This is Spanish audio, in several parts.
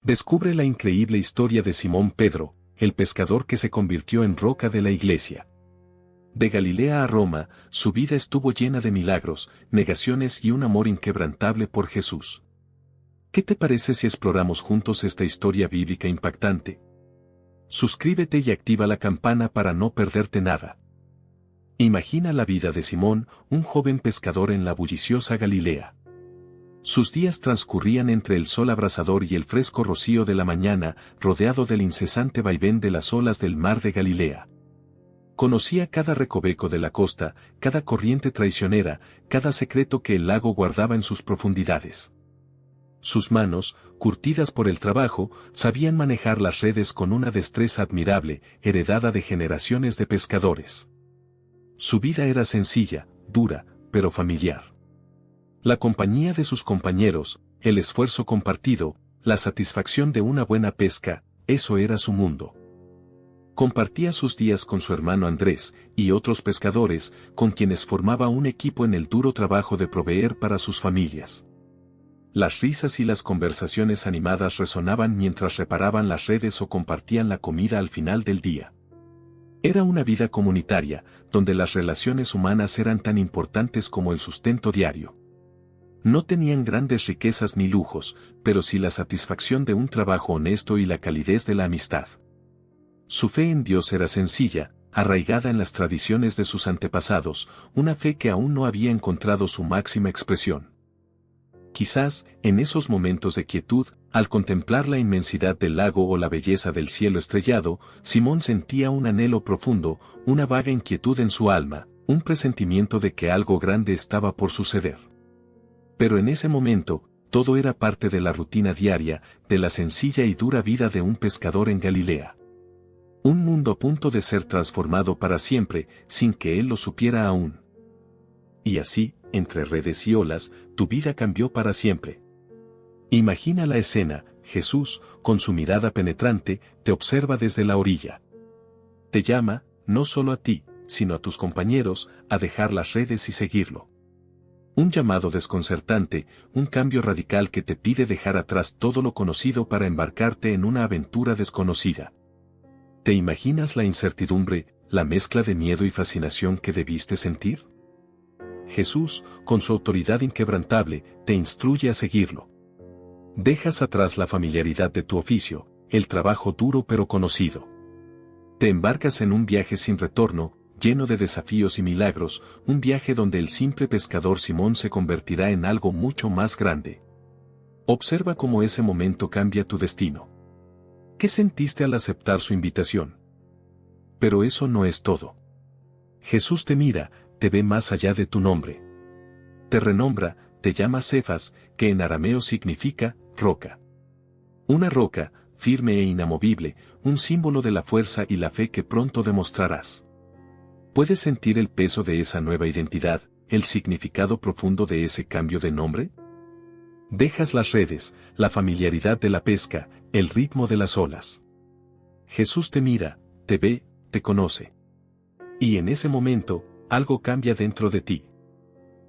Descubre la increíble historia de Simón Pedro, el pescador que se convirtió en roca de la iglesia. De Galilea a Roma, su vida estuvo llena de milagros, negaciones y un amor inquebrantable por Jesús. ¿Qué te parece si exploramos juntos esta historia bíblica impactante? Suscríbete y activa la campana para no perderte nada. Imagina la vida de Simón, un joven pescador en la bulliciosa Galilea. Sus días transcurrían entre el sol abrasador y el fresco rocío de la mañana, rodeado del incesante vaivén de las olas del mar de Galilea. Conocía cada recoveco de la costa, cada corriente traicionera, cada secreto que el lago guardaba en sus profundidades. Sus manos, curtidas por el trabajo, sabían manejar las redes con una destreza admirable, heredada de generaciones de pescadores. Su vida era sencilla, dura, pero familiar. La compañía de sus compañeros, el esfuerzo compartido, la satisfacción de una buena pesca, eso era su mundo. Compartía sus días con su hermano Andrés y otros pescadores, con quienes formaba un equipo en el duro trabajo de proveer para sus familias. Las risas y las conversaciones animadas resonaban mientras reparaban las redes o compartían la comida al final del día. Era una vida comunitaria, donde las relaciones humanas eran tan importantes como el sustento diario. No tenían grandes riquezas ni lujos, pero sí la satisfacción de un trabajo honesto y la calidez de la amistad. Su fe en Dios era sencilla, arraigada en las tradiciones de sus antepasados, una fe que aún no había encontrado su máxima expresión. Quizás, en esos momentos de quietud, al contemplar la inmensidad del lago o la belleza del cielo estrellado, Simón sentía un anhelo profundo, una vaga inquietud en su alma, un presentimiento de que algo grande estaba por suceder. Pero en ese momento, todo era parte de la rutina diaria, de la sencilla y dura vida de un pescador en Galilea. Un mundo a punto de ser transformado para siempre, sin que él lo supiera aún. Y así, entre redes y olas, tu vida cambió para siempre. Imagina la escena: Jesús, con su mirada penetrante, te observa desde la orilla. Te llama, no solo a ti, sino a tus compañeros, a dejar las redes y seguirlo. Un llamado desconcertante, un cambio radical que te pide dejar atrás todo lo conocido para embarcarte en una aventura desconocida. ¿Te imaginas la incertidumbre, la mezcla de miedo y fascinación que debiste sentir? Jesús, con su autoridad inquebrantable, te instruye a seguirlo. Dejas atrás la familiaridad de tu oficio, el trabajo duro pero conocido. Te embarcas en un viaje sin retorno, lleno de desafíos y milagros, un viaje donde el simple pescador Simón se convertirá en algo mucho más grande. Observa cómo ese momento cambia tu destino. ¿Qué sentiste al aceptar su invitación? Pero eso no es todo. Jesús te mira, te ve más allá de tu nombre. Te renombra, te llama Cefas, que en arameo significa roca. Una roca, firme e inamovible, un símbolo de la fuerza y la fe que pronto demostrarás. ¿Puedes sentir el peso de esa nueva identidad, el significado profundo de ese cambio de nombre? Dejas las redes, la familiaridad de la pesca, el ritmo de las olas. Jesús te mira, te ve, te conoce. Y en ese momento, algo cambia dentro de ti.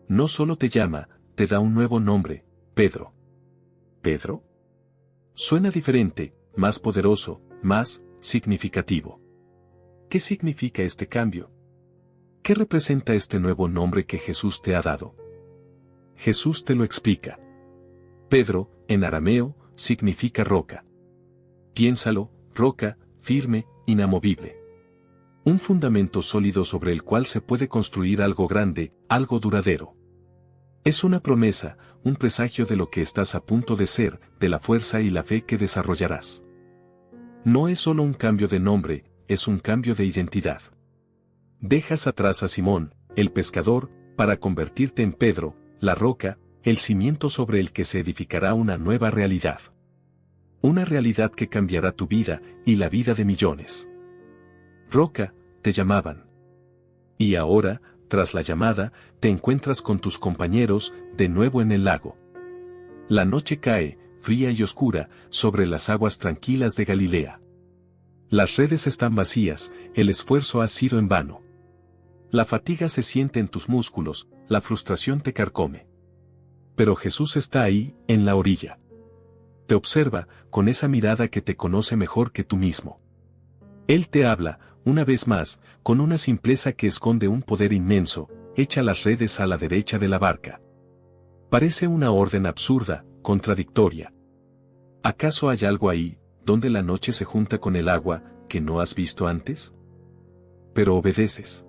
No solo te llama, te da un nuevo nombre: Pedro. ¿Pedro? Suena diferente, más poderoso, más significativo. ¿Qué significa este cambio? ¿Qué representa este nuevo nombre que Jesús te ha dado? Jesús te lo explica. Pedro, en arameo, significa roca. Piénsalo: roca, firme, inamovible. Un fundamento sólido sobre el cual se puede construir algo grande, algo duradero. Es una promesa, un presagio de lo que estás a punto de ser, de la fuerza y la fe que desarrollarás. No es solo un cambio de nombre, es un cambio de identidad. Dejas atrás a Simón, el pescador, para convertirte en Pedro, la roca, el cimiento sobre el que se edificará una nueva realidad. Una realidad que cambiará tu vida y la vida de millones. Roca, te llamaban. Y ahora, tras la llamada, te encuentras con tus compañeros, de nuevo en el lago. La noche cae, fría y oscura, sobre las aguas tranquilas de Galilea. Las redes están vacías, el esfuerzo ha sido en vano. La fatiga se siente en tus músculos, la frustración te carcome. Pero Jesús está ahí, en la orilla. Te observa, con esa mirada que te conoce mejor que tú mismo. Él te habla, una vez más, con una simpleza que esconde un poder inmenso: echa las redes a la derecha de la barca. Parece una orden absurda, contradictoria. ¿Acaso hay algo ahí, donde la noche se junta con el agua, que no has visto antes? Pero obedeces.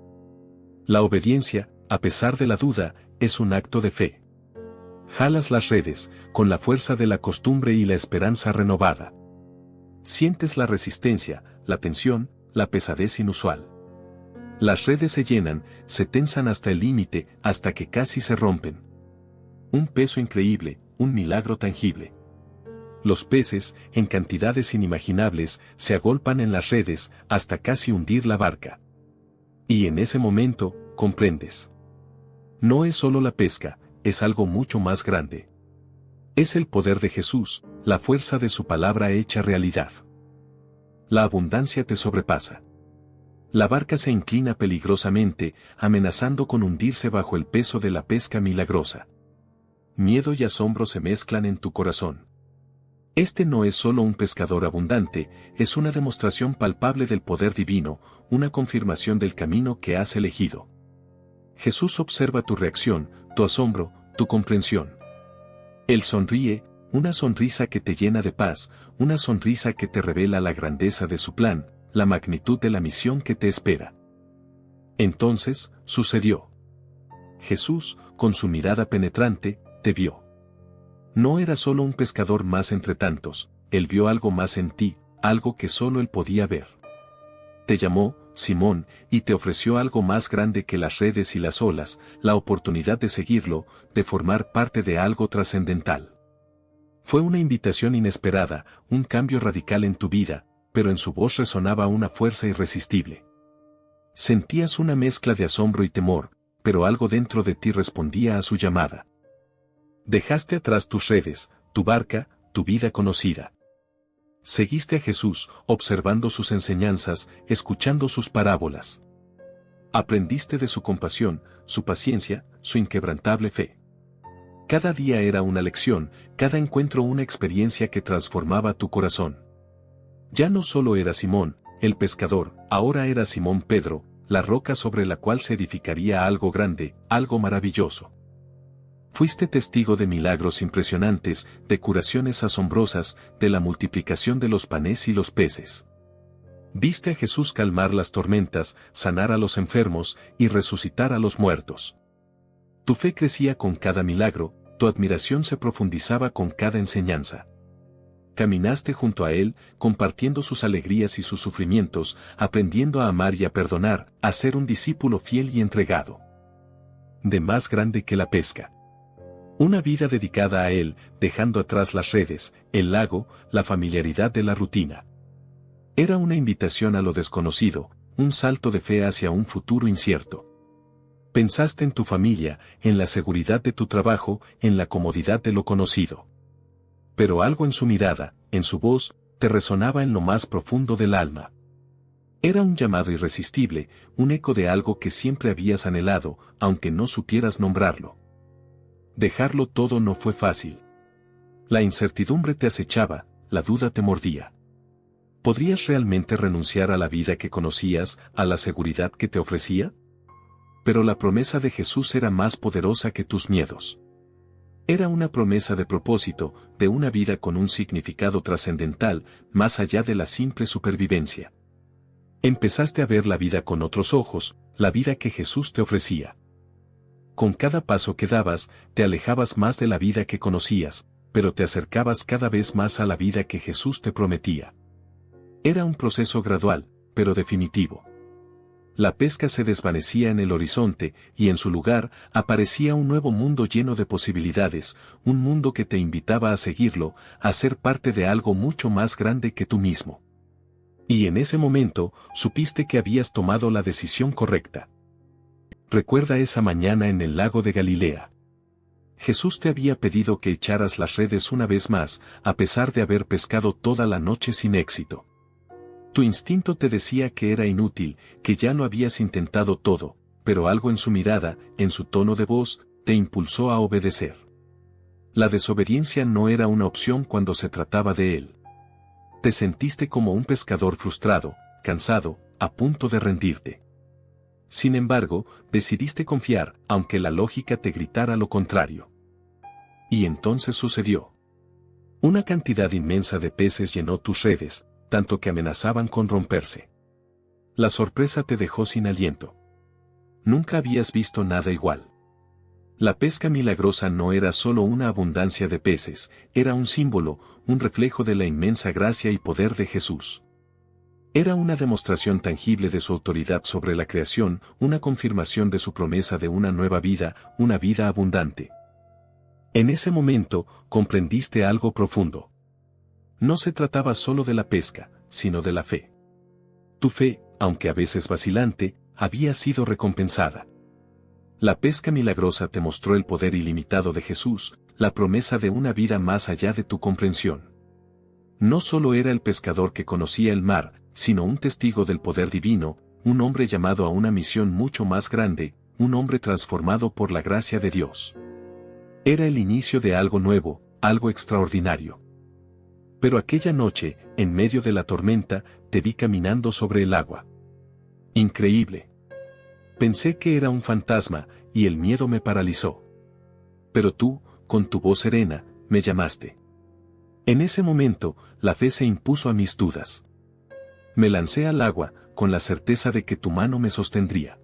La obediencia, a pesar de la duda, es un acto de fe. Jalas las redes, con la fuerza de la costumbre y la esperanza renovada. Sientes la resistencia, la tensión, la pesadez inusual. Las redes se llenan, se tensan hasta el límite, hasta que casi se rompen. Un peso increíble, un milagro tangible. Los peces, en cantidades inimaginables, se agolpan en las redes, hasta casi hundir la barca. Y en ese momento, comprendes. No es solo la pesca, es algo mucho más grande. Es el poder de Jesús, la fuerza de su palabra hecha realidad. La abundancia te sobrepasa. La barca se inclina peligrosamente, amenazando con hundirse bajo el peso de la pesca milagrosa. Miedo y asombro se mezclan en tu corazón. Este no es solo un pescador abundante, es una demostración palpable del poder divino, una confirmación del camino que has elegido. Jesús observa tu reacción, tu asombro, tu comprensión. Él sonríe, una sonrisa que te llena de paz, una sonrisa que te revela la grandeza de su plan, la magnitud de la misión que te espera. Entonces, sucedió. Jesús, con su mirada penetrante, te vio. No era solo un pescador más entre tantos, él vio algo más en ti, algo que solo él podía ver. Te llamó, Simón, y te ofreció algo más grande que las redes y las olas, la oportunidad de seguirlo, de formar parte de algo trascendental. Fue una invitación inesperada, un cambio radical en tu vida, pero en su voz resonaba una fuerza irresistible. Sentías una mezcla de asombro y temor, pero algo dentro de ti respondía a su llamada. Dejaste atrás tus redes, tu barca, tu vida conocida. Seguiste a Jesús, observando sus enseñanzas, escuchando sus parábolas. Aprendiste de su compasión, su paciencia, su inquebrantable fe. Cada día era una lección, cada encuentro una experiencia que transformaba tu corazón. Ya no solo era Simón, el pescador, ahora era Simón Pedro, la roca sobre la cual se edificaría algo grande, algo maravilloso. Fuiste testigo de milagros impresionantes, de curaciones asombrosas, de la multiplicación de los panes y los peces. Viste a Jesús calmar las tormentas, sanar a los enfermos y resucitar a los muertos. Tu fe crecía con cada milagro, tu admiración se profundizaba con cada enseñanza. Caminaste junto a Él, compartiendo sus alegrías y sus sufrimientos, aprendiendo a amar y a perdonar, a ser un discípulo fiel y entregado. De más grande que la pesca. Una vida dedicada a Él, dejando atrás las redes, el lago, la familiaridad de la rutina. Era una invitación a lo desconocido, un salto de fe hacia un futuro incierto. Pensaste en tu familia, en la seguridad de tu trabajo, en la comodidad de lo conocido. Pero algo en su mirada, en su voz, te resonaba en lo más profundo del alma. Era un llamado irresistible, un eco de algo que siempre habías anhelado, aunque no supieras nombrarlo. Dejarlo todo no fue fácil. La incertidumbre te acechaba, la duda te mordía. ¿Podrías realmente renunciar a la vida que conocías, a la seguridad que te ofrecía? Pero la promesa de Jesús era más poderosa que tus miedos. Era una promesa de propósito, de una vida con un significado trascendental, más allá de la simple supervivencia. Empezaste a ver la vida con otros ojos, la vida que Jesús te ofrecía. Con cada paso que dabas, te alejabas más de la vida que conocías, pero te acercabas cada vez más a la vida que Jesús te prometía. Era un proceso gradual, pero definitivo. La pesca se desvanecía en el horizonte, y en su lugar, aparecía un nuevo mundo lleno de posibilidades, un mundo que te invitaba a seguirlo, a ser parte de algo mucho más grande que tú mismo. Y en ese momento, supiste que habías tomado la decisión correcta. Recuerda esa mañana en el lago de Galilea. Jesús te había pedido que echaras las redes una vez más, a pesar de haber pescado toda la noche sin éxito. Tu instinto te decía que era inútil, que ya lo habías intentado todo, pero algo en su mirada, en su tono de voz, te impulsó a obedecer. La desobediencia no era una opción cuando se trataba de él. Te sentiste como un pescador frustrado, cansado, a punto de rendirte. Sin embargo, decidiste confiar, aunque la lógica te gritara lo contrario. Y entonces sucedió. Una cantidad inmensa de peces llenó tus redes, tanto que amenazaban con romperse. La sorpresa te dejó sin aliento. Nunca habías visto nada igual. La pesca milagrosa no era solo una abundancia de peces, era un símbolo, un reflejo de la inmensa gracia y poder de Jesús. Era una demostración tangible de su autoridad sobre la creación, una confirmación de su promesa de una nueva vida, una vida abundante. En ese momento, comprendiste algo profundo. No se trataba solo de la pesca, sino de la fe. Tu fe, aunque a veces vacilante, había sido recompensada. La pesca milagrosa te mostró el poder ilimitado de Jesús, la promesa de una vida más allá de tu comprensión. No solo era el pescador que conocía el mar, sino un testigo del poder divino, un hombre llamado a una misión mucho más grande, un hombre transformado por la gracia de Dios. Era el inicio de algo nuevo, algo extraordinario. Pero aquella noche, en medio de la tormenta, te vi caminando sobre el agua. Increíble. Pensé que era un fantasma, y el miedo me paralizó. Pero tú, con tu voz serena, me llamaste. En ese momento, la fe se impuso a mis dudas. Me lancé al agua, con la certeza de que tu mano me sostendría.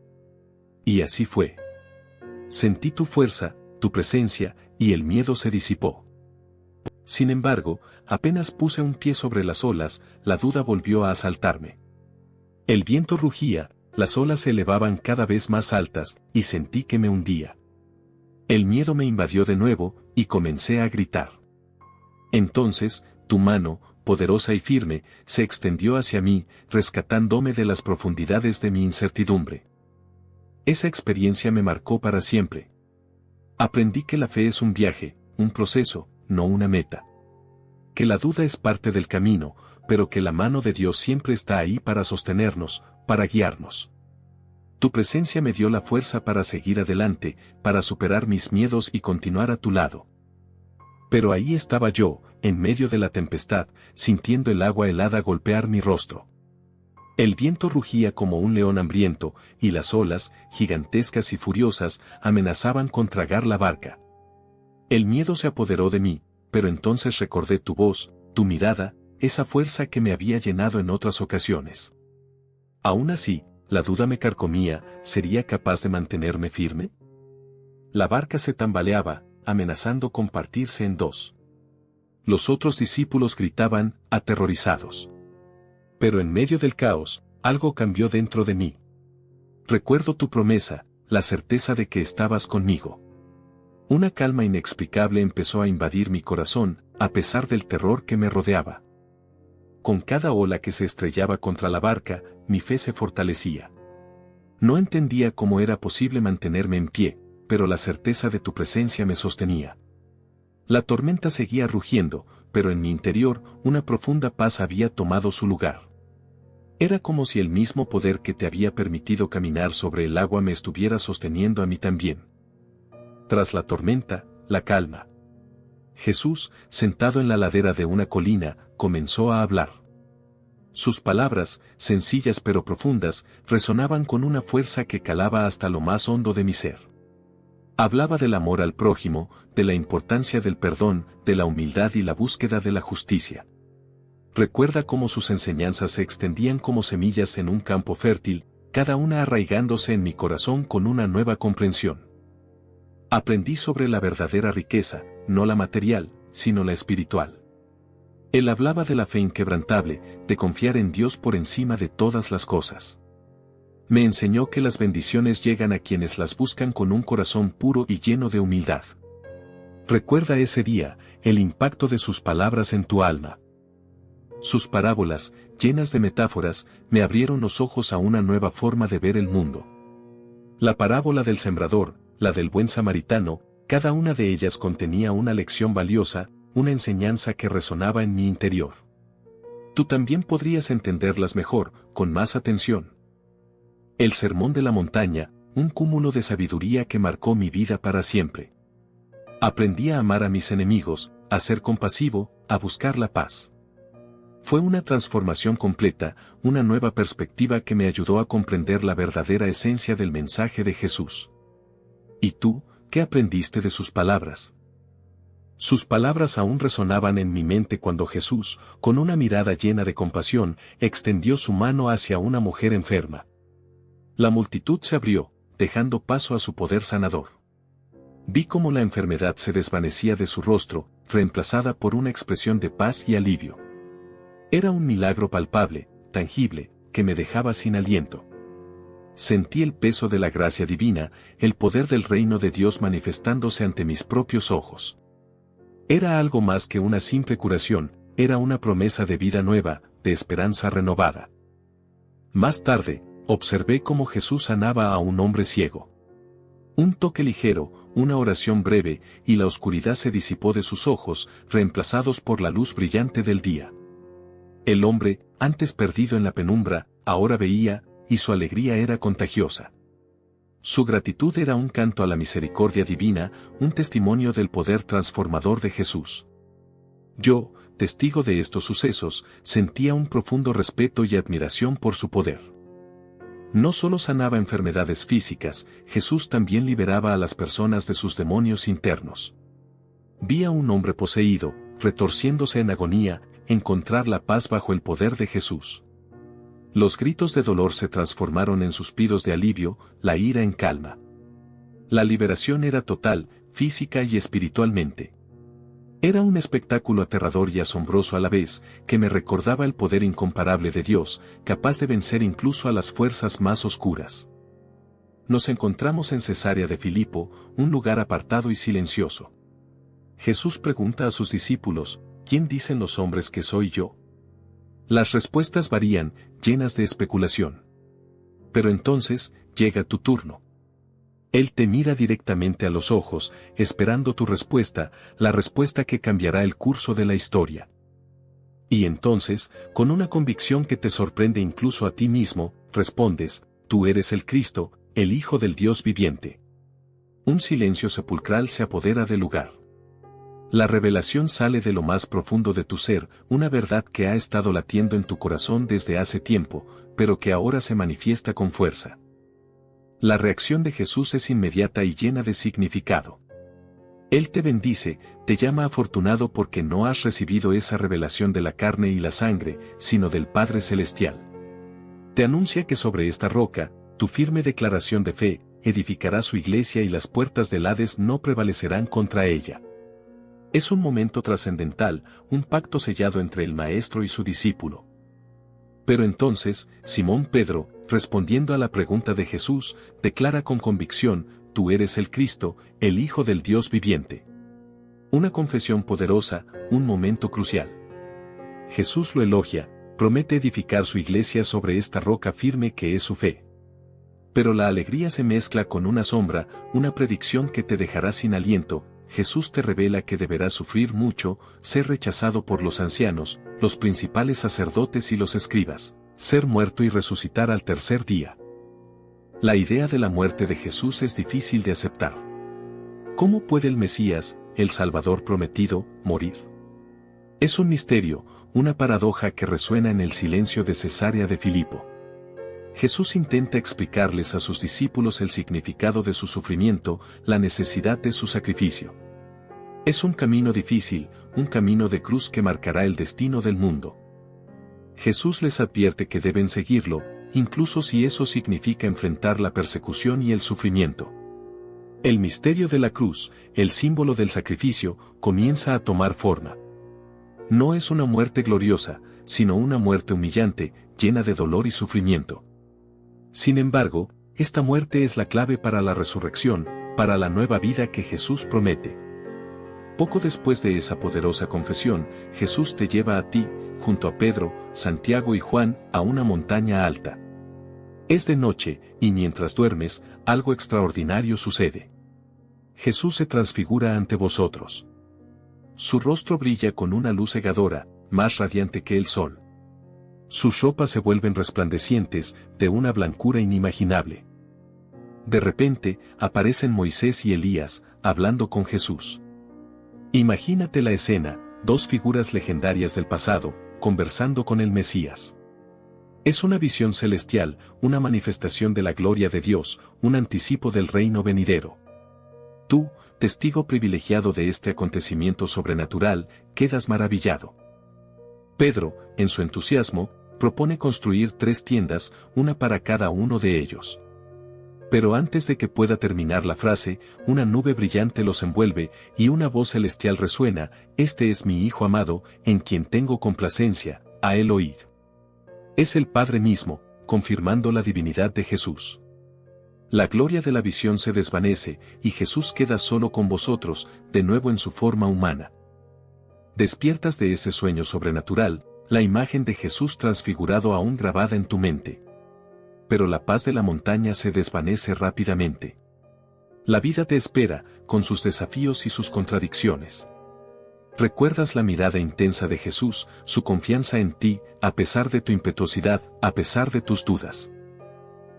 Y así fue. Sentí tu fuerza, tu presencia, y el miedo se disipó. Sin embargo, apenas puse un pie sobre las olas, la duda volvió a asaltarme. El viento rugía, las olas se elevaban cada vez más altas, y sentí que me hundía. El miedo me invadió de nuevo, y comencé a gritar. Entonces, tu mano, poderosa y firme, se extendió hacia mí, rescatándome de las profundidades de mi incertidumbre. Esa experiencia me marcó para siempre. Aprendí que la fe es un viaje, un proceso, no una meta. Que la duda es parte del camino, pero que la mano de Dios siempre está ahí para sostenernos, para guiarnos. Tu presencia me dio la fuerza para seguir adelante, para superar mis miedos y continuar a tu lado. Pero ahí estaba yo, en medio de la tempestad, sintiendo el agua helada golpear mi rostro. El viento rugía como un león hambriento, y las olas, gigantescas y furiosas, amenazaban con tragar la barca. El miedo se apoderó de mí, pero entonces recordé tu voz, tu mirada, esa fuerza que me había llenado en otras ocasiones. Aún así, la duda me carcomía, ¿sería capaz de mantenerme firme? La barca se tambaleaba, amenazando con partirse en dos. Los otros discípulos gritaban, aterrorizados. Pero en medio del caos, algo cambió dentro de mí. Recuerdo tu promesa, la certeza de que estabas conmigo. Una calma inexplicable empezó a invadir mi corazón, a pesar del terror que me rodeaba. Con cada ola que se estrellaba contra la barca, mi fe se fortalecía. No entendía cómo era posible mantenerme en pie, pero la certeza de tu presencia me sostenía. La tormenta seguía rugiendo, pero en mi interior, una profunda paz había tomado su lugar. Era como si el mismo poder que te había permitido caminar sobre el agua me estuviera sosteniendo a mí también. Tras la tormenta, la calma. Jesús, sentado en la ladera de una colina, comenzó a hablar. Sus palabras, sencillas pero profundas, resonaban con una fuerza que calaba hasta lo más hondo de mi ser. Hablaba del amor al prójimo, de la importancia del perdón, de la humildad y la búsqueda de la justicia. Recuerda cómo sus enseñanzas se extendían como semillas en un campo fértil, cada una arraigándose en mi corazón con una nueva comprensión. Aprendí sobre la verdadera riqueza, no la material, sino la espiritual. Él hablaba de la fe inquebrantable, de confiar en Dios por encima de todas las cosas. Me enseñó que las bendiciones llegan a quienes las buscan con un corazón puro y lleno de humildad. Recuerda ese día, el impacto de sus palabras en tu alma. Sus parábolas, llenas de metáforas, me abrieron los ojos a una nueva forma de ver el mundo. La parábola del sembrador, la del buen samaritano, cada una de ellas contenía una lección valiosa, una enseñanza que resonaba en mi interior. Tú también podrías entenderlas mejor, con más atención. El sermón de la montaña, un cúmulo de sabiduría que marcó mi vida para siempre. Aprendí a amar a mis enemigos, a ser compasivo, a buscar la paz. Fue una transformación completa, una nueva perspectiva que me ayudó a comprender la verdadera esencia del mensaje de Jesús. ¿Y tú, qué aprendiste de sus palabras? Sus palabras aún resonaban en mi mente cuando Jesús, con una mirada llena de compasión, extendió su mano hacia una mujer enferma. La multitud se abrió, dejando paso a su poder sanador. Vi cómo la enfermedad se desvanecía de su rostro, reemplazada por una expresión de paz y alivio. Era un milagro palpable, tangible, que me dejaba sin aliento. Sentí el peso de la gracia divina, el poder del reino de Dios manifestándose ante mis propios ojos. Era algo más que una simple curación, era una promesa de vida nueva, de esperanza renovada. Más tarde, observé cómo Jesús sanaba a un hombre ciego. Un toque ligero, una oración breve, y la oscuridad se disipó de sus ojos, reemplazados por la luz brillante del día. El hombre, antes perdido en la penumbra, ahora veía, y su alegría era contagiosa. Su gratitud era un canto a la misericordia divina, un testimonio del poder transformador de Jesús. Yo, testigo de estos sucesos, sentía un profundo respeto y admiración por su poder. No solo sanaba enfermedades físicas, Jesús también liberaba a las personas de sus demonios internos. Vi a un hombre poseído, retorciéndose en agonía, encontrar la paz bajo el poder de Jesús. Los gritos de dolor se transformaron en suspiros de alivio, la ira en calma. La liberación era total, física y espiritualmente. Era un espectáculo aterrador y asombroso a la vez, que me recordaba el poder incomparable de Dios, capaz de vencer incluso a las fuerzas más oscuras. Nos encontramos en Cesarea de Filipo, un lugar apartado y silencioso. Jesús pregunta a sus discípulos, ¿quién dicen los hombres que soy yo? Las respuestas varían, llenas de especulación. Pero entonces, llega tu turno. Él te mira directamente a los ojos, esperando tu respuesta, la respuesta que cambiará el curso de la historia. Y entonces, con una convicción que te sorprende incluso a ti mismo, respondes, tú eres el Cristo, el Hijo del Dios viviente. Un silencio sepulcral se apodera del lugar. La revelación sale de lo más profundo de tu ser, una verdad que ha estado latiendo en tu corazón desde hace tiempo, pero que ahora se manifiesta con fuerza. La reacción de Jesús es inmediata y llena de significado. Él te bendice, te llama afortunado porque no has recibido esa revelación de la carne y la sangre, sino del Padre Celestial. Te anuncia que sobre esta roca, tu firme declaración de fe, edificará su iglesia y las puertas del Hades no prevalecerán contra ella. Es un momento trascendental, un pacto sellado entre el Maestro y su discípulo. Pero entonces, Simón Pedro, respondiendo a la pregunta de Jesús, declara con convicción, tú eres el Cristo, el Hijo del Dios viviente. Una confesión poderosa, un momento crucial. Jesús lo elogia, promete edificar su iglesia sobre esta roca firme que es su fe. Pero la alegría se mezcla con una sombra, una predicción que te dejará sin aliento. Jesús te revela que deberás sufrir mucho, ser rechazado por los ancianos, los principales sacerdotes y los escribas, ser muerto y resucitar al tercer día. La idea de la muerte de Jesús es difícil de aceptar. ¿Cómo puede el Mesías, el Salvador prometido, morir? Es un misterio, una paradoja que resuena en el silencio de Cesarea de Filipo. Jesús intenta explicarles a sus discípulos el significado de su sufrimiento, la necesidad de su sacrificio. Es un camino difícil, un camino de cruz que marcará el destino del mundo. Jesús les advierte que deben seguirlo, incluso si eso significa enfrentar la persecución y el sufrimiento. El misterio de la cruz, el símbolo del sacrificio, comienza a tomar forma. No es una muerte gloriosa, sino una muerte humillante, llena de dolor y sufrimiento. Sin embargo, esta muerte es la clave para la resurrección, para la nueva vida que Jesús promete. Poco después de esa poderosa confesión, Jesús te lleva a ti, junto a Pedro, Santiago y Juan, a una montaña alta. Es de noche, y mientras duermes, algo extraordinario sucede. Jesús se transfigura ante vosotros. Su rostro brilla con una luz cegadora, más radiante que el sol. Sus ropas se vuelven resplandecientes, de una blancura inimaginable. De repente, aparecen Moisés y Elías, hablando con Jesús. Imagínate la escena, dos figuras legendarias del pasado, conversando con el Mesías. Es una visión celestial, una manifestación de la gloria de Dios, un anticipo del reino venidero. Tú, testigo privilegiado de este acontecimiento sobrenatural, quedas maravillado. Pedro, en su entusiasmo, propone construir 3 tiendas, una para cada uno de ellos. Pero antes de que pueda terminar la frase, una nube brillante los envuelve, y una voz celestial resuena: «Este es mi Hijo amado, en quien tengo complacencia, a él oíd». Es el Padre mismo, confirmando la divinidad de Jesús. La gloria de la visión se desvanece, y Jesús queda solo con vosotros, de nuevo en su forma humana. Despiertas de ese sueño sobrenatural, la imagen de Jesús transfigurado aún grabada en tu mente. Pero la paz de la montaña se desvanece rápidamente. La vida te espera, con sus desafíos y sus contradicciones. Recuerdas la mirada intensa de Jesús, su confianza en ti, a pesar de tu impetuosidad, a pesar de tus dudas.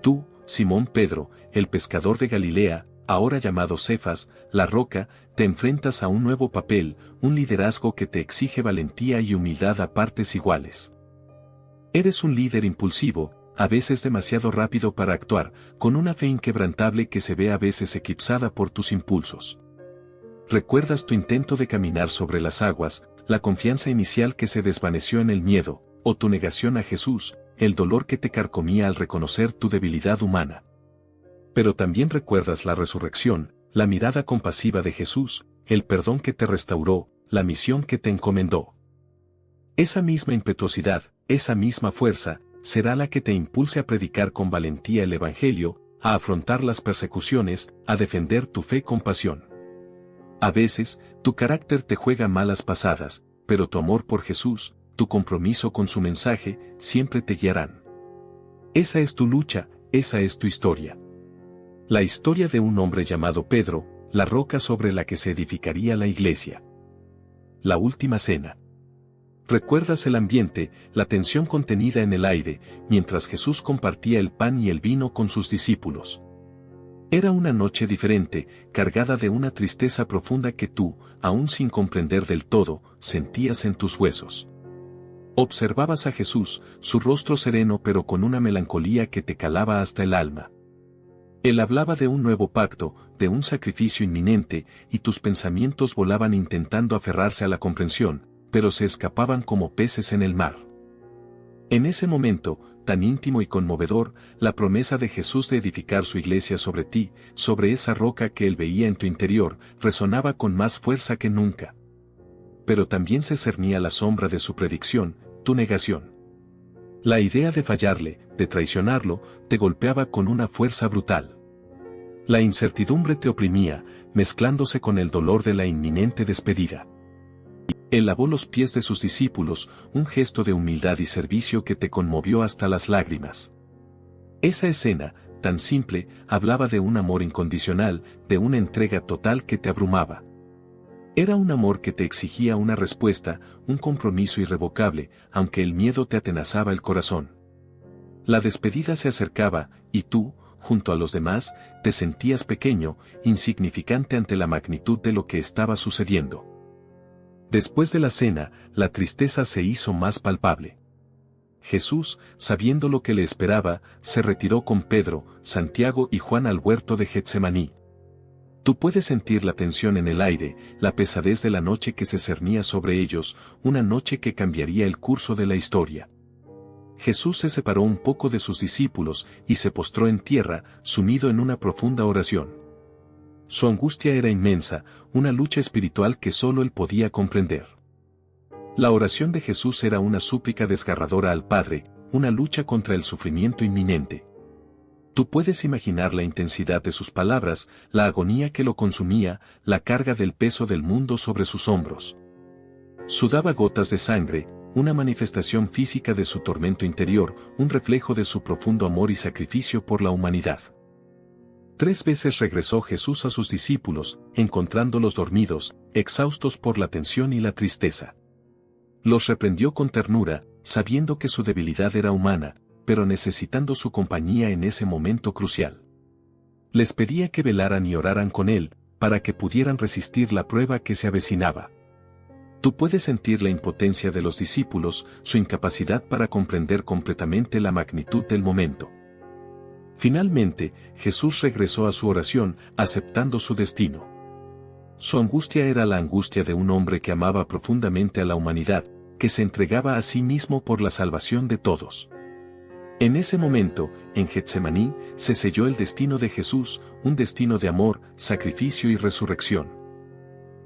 Tú, Simón Pedro, el pescador de Galilea, ahora llamado Cefas, la roca, te enfrentas a un nuevo papel, un liderazgo que te exige valentía y humildad a partes iguales. Eres un líder impulsivo, a veces demasiado rápido para actuar, con una fe inquebrantable que se ve a veces eclipsada por tus impulsos. Recuerdas tu intento de caminar sobre las aguas, la confianza inicial que se desvaneció en el miedo, o tu negación a Jesús, el dolor que te carcomía al reconocer tu debilidad humana. Pero también recuerdas la resurrección, la mirada compasiva de Jesús, el perdón que te restauró, la misión que te encomendó. Esa misma impetuosidad, esa misma fuerza, será la que te impulse a predicar con valentía el Evangelio, a afrontar las persecuciones, a defender tu fe con pasión. A veces, tu carácter te juega malas pasadas, pero tu amor por Jesús, tu compromiso con su mensaje, siempre te guiarán. Esa es tu lucha, esa es tu historia. La historia de un hombre llamado Pedro, la roca sobre la que se edificaría la iglesia. La última cena. Recuerdas el ambiente, la tensión contenida en el aire, mientras Jesús compartía el pan y el vino con sus discípulos. Era una noche diferente, cargada de una tristeza profunda que tú, aún sin comprender del todo, sentías en tus huesos. Observabas a Jesús, su rostro sereno pero con una melancolía que te calaba hasta el alma. Él hablaba de un nuevo pacto, de un sacrificio inminente, y tus pensamientos volaban intentando aferrarse a la comprensión, pero se escapaban como peces en el mar. En ese momento, tan íntimo y conmovedor, la promesa de Jesús de edificar su iglesia sobre ti, sobre esa roca que él veía en tu interior, resonaba con más fuerza que nunca. Pero también se cernía la sombra de su predicción, tu negación. La idea de fallarle, de traicionarlo, te golpeaba con una fuerza brutal. La incertidumbre te oprimía, mezclándose con el dolor de la inminente despedida. Él lavó los pies de sus discípulos, un gesto de humildad y servicio que te conmovió hasta las lágrimas. Esa escena, tan simple, hablaba de un amor incondicional, de una entrega total que te abrumaba. Era un amor que te exigía una respuesta, un compromiso irrevocable, aunque el miedo te atenazaba el corazón. La despedida se acercaba, y tú, junto a los demás, te sentías pequeño, insignificante ante la magnitud de lo que estaba sucediendo. Después de la cena, la tristeza se hizo más palpable. Jesús, sabiendo lo que le esperaba, se retiró con Pedro, Santiago y Juan al huerto de Getsemaní. Tú puedes sentir la tensión en el aire, la pesadez de la noche que se cernía sobre ellos, una noche que cambiaría el curso de la historia. Jesús se separó un poco de sus discípulos y se postró en tierra, sumido en una profunda oración. Su angustia era inmensa, una lucha espiritual que solo él podía comprender. La oración de Jesús era una súplica desgarradora al Padre, una lucha contra el sufrimiento inminente. Tú puedes imaginar la intensidad de sus palabras, la agonía que lo consumía, la carga del peso del mundo sobre sus hombros. Sudaba gotas de sangre, una manifestación física de su tormento interior, un reflejo de su profundo amor y sacrificio por la humanidad. 3 veces regresó Jesús a sus discípulos, encontrándolos dormidos, exhaustos por la tensión y la tristeza. Los reprendió con ternura, sabiendo que su debilidad era humana, pero necesitando su compañía en ese momento crucial. Les pedía que velaran y oraran con él, para que pudieran resistir la prueba que se avecinaba. Tú puedes sentir la impotencia de los discípulos, su incapacidad para comprender completamente la magnitud del momento. Finalmente, Jesús regresó a su oración, aceptando su destino. Su angustia era la angustia de un hombre que amaba profundamente a la humanidad, que se entregaba a sí mismo por la salvación de todos. En ese momento, en Getsemaní, se selló el destino de Jesús, un destino de amor, sacrificio y resurrección.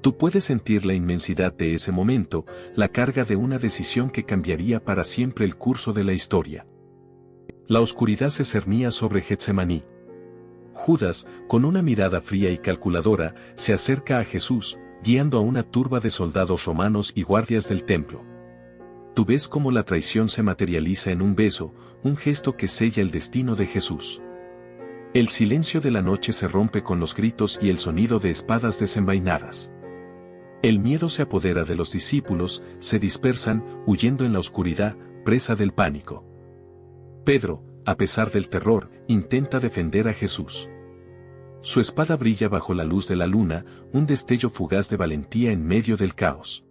Tú puedes sentir la inmensidad de ese momento, la carga de una decisión que cambiaría para siempre el curso de la historia. La oscuridad se cernía sobre Getsemaní. Judas, con una mirada fría y calculadora, se acerca a Jesús, guiando a una turba de soldados romanos y guardias del templo. Tú ves cómo la traición se materializa en un beso, un gesto que sella el destino de Jesús. El silencio de la noche se rompe con los gritos y el sonido de espadas desenvainadas. El miedo se apodera de los discípulos, se dispersan, huyendo en la oscuridad, presa del pánico. Pedro, a pesar del terror, intenta defender a Jesús. Su espada brilla bajo la luz de la luna, un destello fugaz de valentía en medio del caos.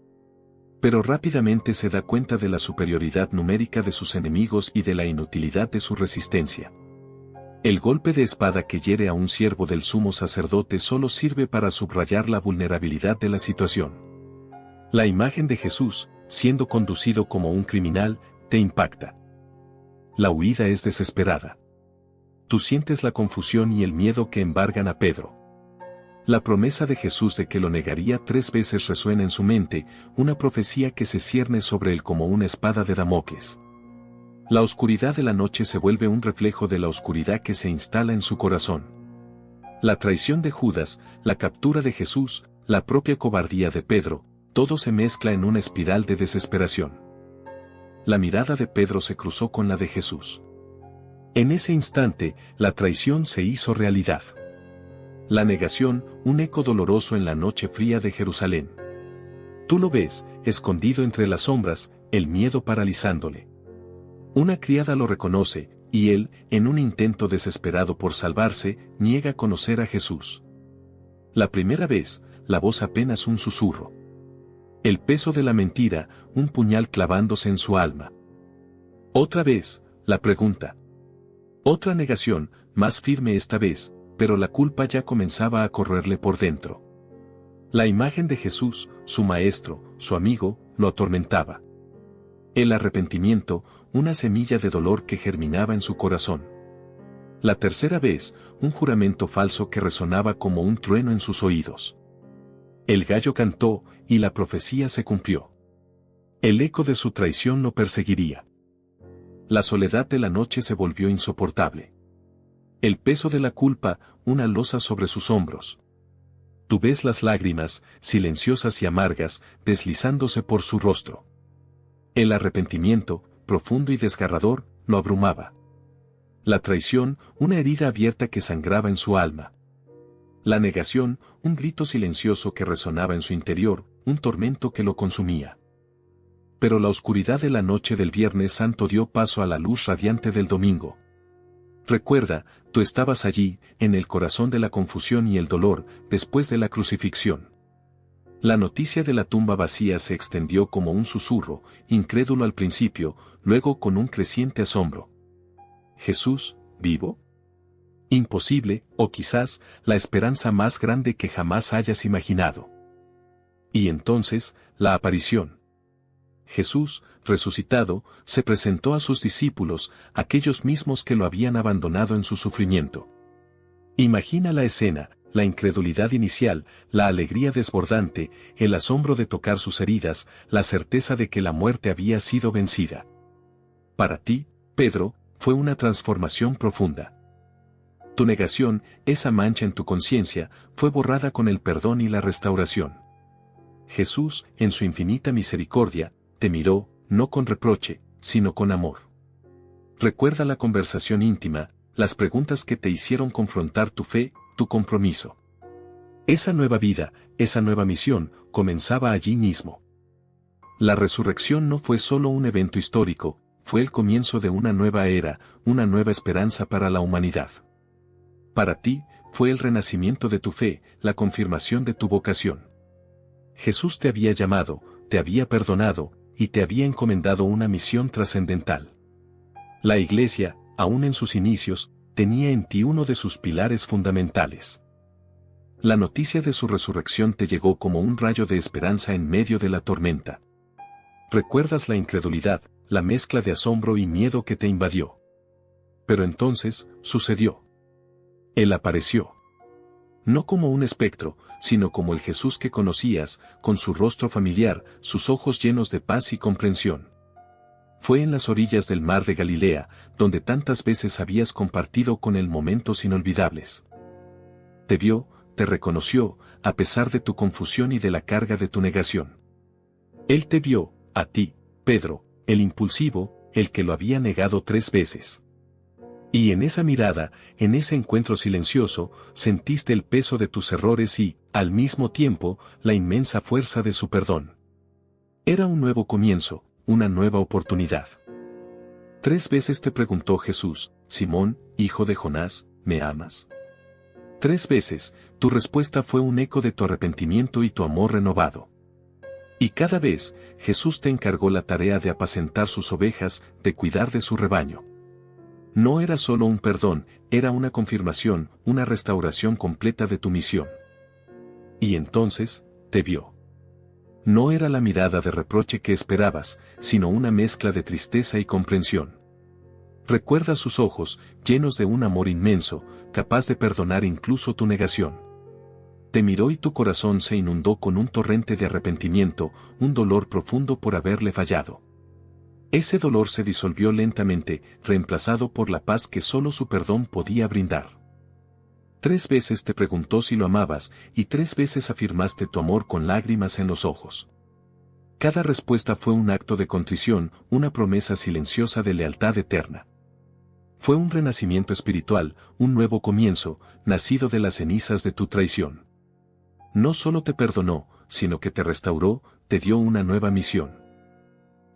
Pero rápidamente se da cuenta de la superioridad numérica de sus enemigos y de la inutilidad de su resistencia. El golpe de espada que hiere a un siervo del sumo sacerdote solo sirve para subrayar la vulnerabilidad de la situación. La imagen de Jesús, siendo conducido como un criminal, te impacta. La huida es desesperada. Tú sientes la confusión y el miedo que embargan a Pedro. La promesa de Jesús de que lo negaría 3 veces resuena en su mente, una profecía que se cierne sobre él como una espada de Damocles. La oscuridad de la noche se vuelve un reflejo de la oscuridad que se instala en su corazón. La traición de Judas, la captura de Jesús, la propia cobardía de Pedro, todo se mezcla en una espiral de desesperación. La mirada de Pedro se cruzó con la de Jesús. En ese instante, la traición se hizo realidad. La negación, un eco doloroso en la noche fría de Jerusalén. Tú lo ves, escondido entre las sombras, el miedo paralizándole. Una criada lo reconoce, y él, en un intento desesperado por salvarse, niega conocer a Jesús. La primera vez, la voz apenas un susurro. El peso de la mentira, un puñal clavándose en su alma. Otra vez, la pregunta. Otra negación, más firme esta vez, pero la culpa ya comenzaba a correrle por dentro. La imagen de Jesús, su maestro, su amigo, lo atormentaba. El arrepentimiento, una semilla de dolor que germinaba en su corazón. La tercera vez, un juramento falso que resonaba como un trueno en sus oídos. El gallo cantó, y la profecía se cumplió. El eco de su traición lo perseguiría. La soledad de la noche se volvió insoportable. El peso de la culpa, una losa sobre sus hombros. Tú ves las lágrimas, silenciosas y amargas, deslizándose por su rostro. El arrepentimiento, profundo y desgarrador, lo abrumaba. La traición, una herida abierta que sangraba en su alma. La negación, un grito silencioso que resonaba en su interior, un tormento que lo consumía. Pero la oscuridad de la noche del Viernes Santo dio paso a la luz radiante del domingo. Recuerda, tú estabas allí, en el corazón de la confusión y el dolor, después de la crucifixión. La noticia de la tumba vacía se extendió como un susurro, incrédulo al principio, luego con un creciente asombro. ¿Jesús, vivo? Imposible, o quizás, la esperanza más grande que jamás hayas imaginado. Y entonces, la aparición. Jesús, resucitado, se presentó a sus discípulos, aquellos mismos que lo habían abandonado en su sufrimiento. Imagina la escena, la incredulidad inicial, la alegría desbordante, el asombro de tocar sus heridas, la certeza de que la muerte había sido vencida. Para ti, Pedro, fue una transformación profunda. Tu negación, esa mancha en tu conciencia, fue borrada con el perdón y la restauración. Jesús, en su infinita misericordia, te miró, no con reproche, sino con amor. Recuerda la conversación íntima, las preguntas que te hicieron confrontar tu fe, tu compromiso. Esa nueva vida, esa nueva misión, comenzaba allí mismo. La resurrección no fue solo un evento histórico, fue el comienzo de una nueva era, una nueva esperanza para la humanidad. Para ti, fue el renacimiento de tu fe, la confirmación de tu vocación. Jesús te había llamado, te había perdonado, y te había encomendado una misión trascendental. La Iglesia, aún en sus inicios, tenía en ti uno de sus pilares fundamentales. La noticia de su resurrección te llegó como un rayo de esperanza en medio de la tormenta. Recuerdas la incredulidad, la mezcla de asombro y miedo que te invadió. Pero entonces, sucedió. Él apareció. No como un espectro, sino como el Jesús que conocías, con su rostro familiar, sus ojos llenos de paz y comprensión. Fue en las orillas del mar de Galilea, donde tantas veces habías compartido con él momentos inolvidables. Te vio, te reconoció, a pesar de tu confusión y de la carga de tu negación. Él te vio, a ti, Pedro, el impulsivo, el que lo había negado 3 veces. Y en esa mirada, en ese encuentro silencioso, sentiste el peso de tus errores y, al mismo tiempo, la inmensa fuerza de su perdón. Era un nuevo comienzo, una nueva oportunidad. 3 veces te preguntó Jesús: Simón, hijo de Jonás, ¿me amas? 3 veces, tu respuesta fue un eco de tu arrepentimiento y tu amor renovado. Y cada vez, Jesús te encargó la tarea de apacentar sus ovejas, de cuidar de su rebaño. No era solo un perdón, era una confirmación, una restauración completa de tu misión. Y entonces, te vio. No era la mirada de reproche que esperabas, sino una mezcla de tristeza y comprensión. Recuerda sus ojos, llenos de un amor inmenso, capaz de perdonar incluso tu negación. Te miró y tu corazón se inundó con un torrente de arrepentimiento, un dolor profundo por haberle fallado. Ese dolor se disolvió lentamente, reemplazado por la paz que solo su perdón podía brindar. 3 veces te preguntó si lo amabas, y 3 veces afirmaste tu amor con lágrimas en los ojos. Cada respuesta fue un acto de contrición, una promesa silenciosa de lealtad eterna. Fue un renacimiento espiritual, un nuevo comienzo, nacido de las cenizas de tu traición. No solo te perdonó, sino que te restauró, te dio una nueva misión.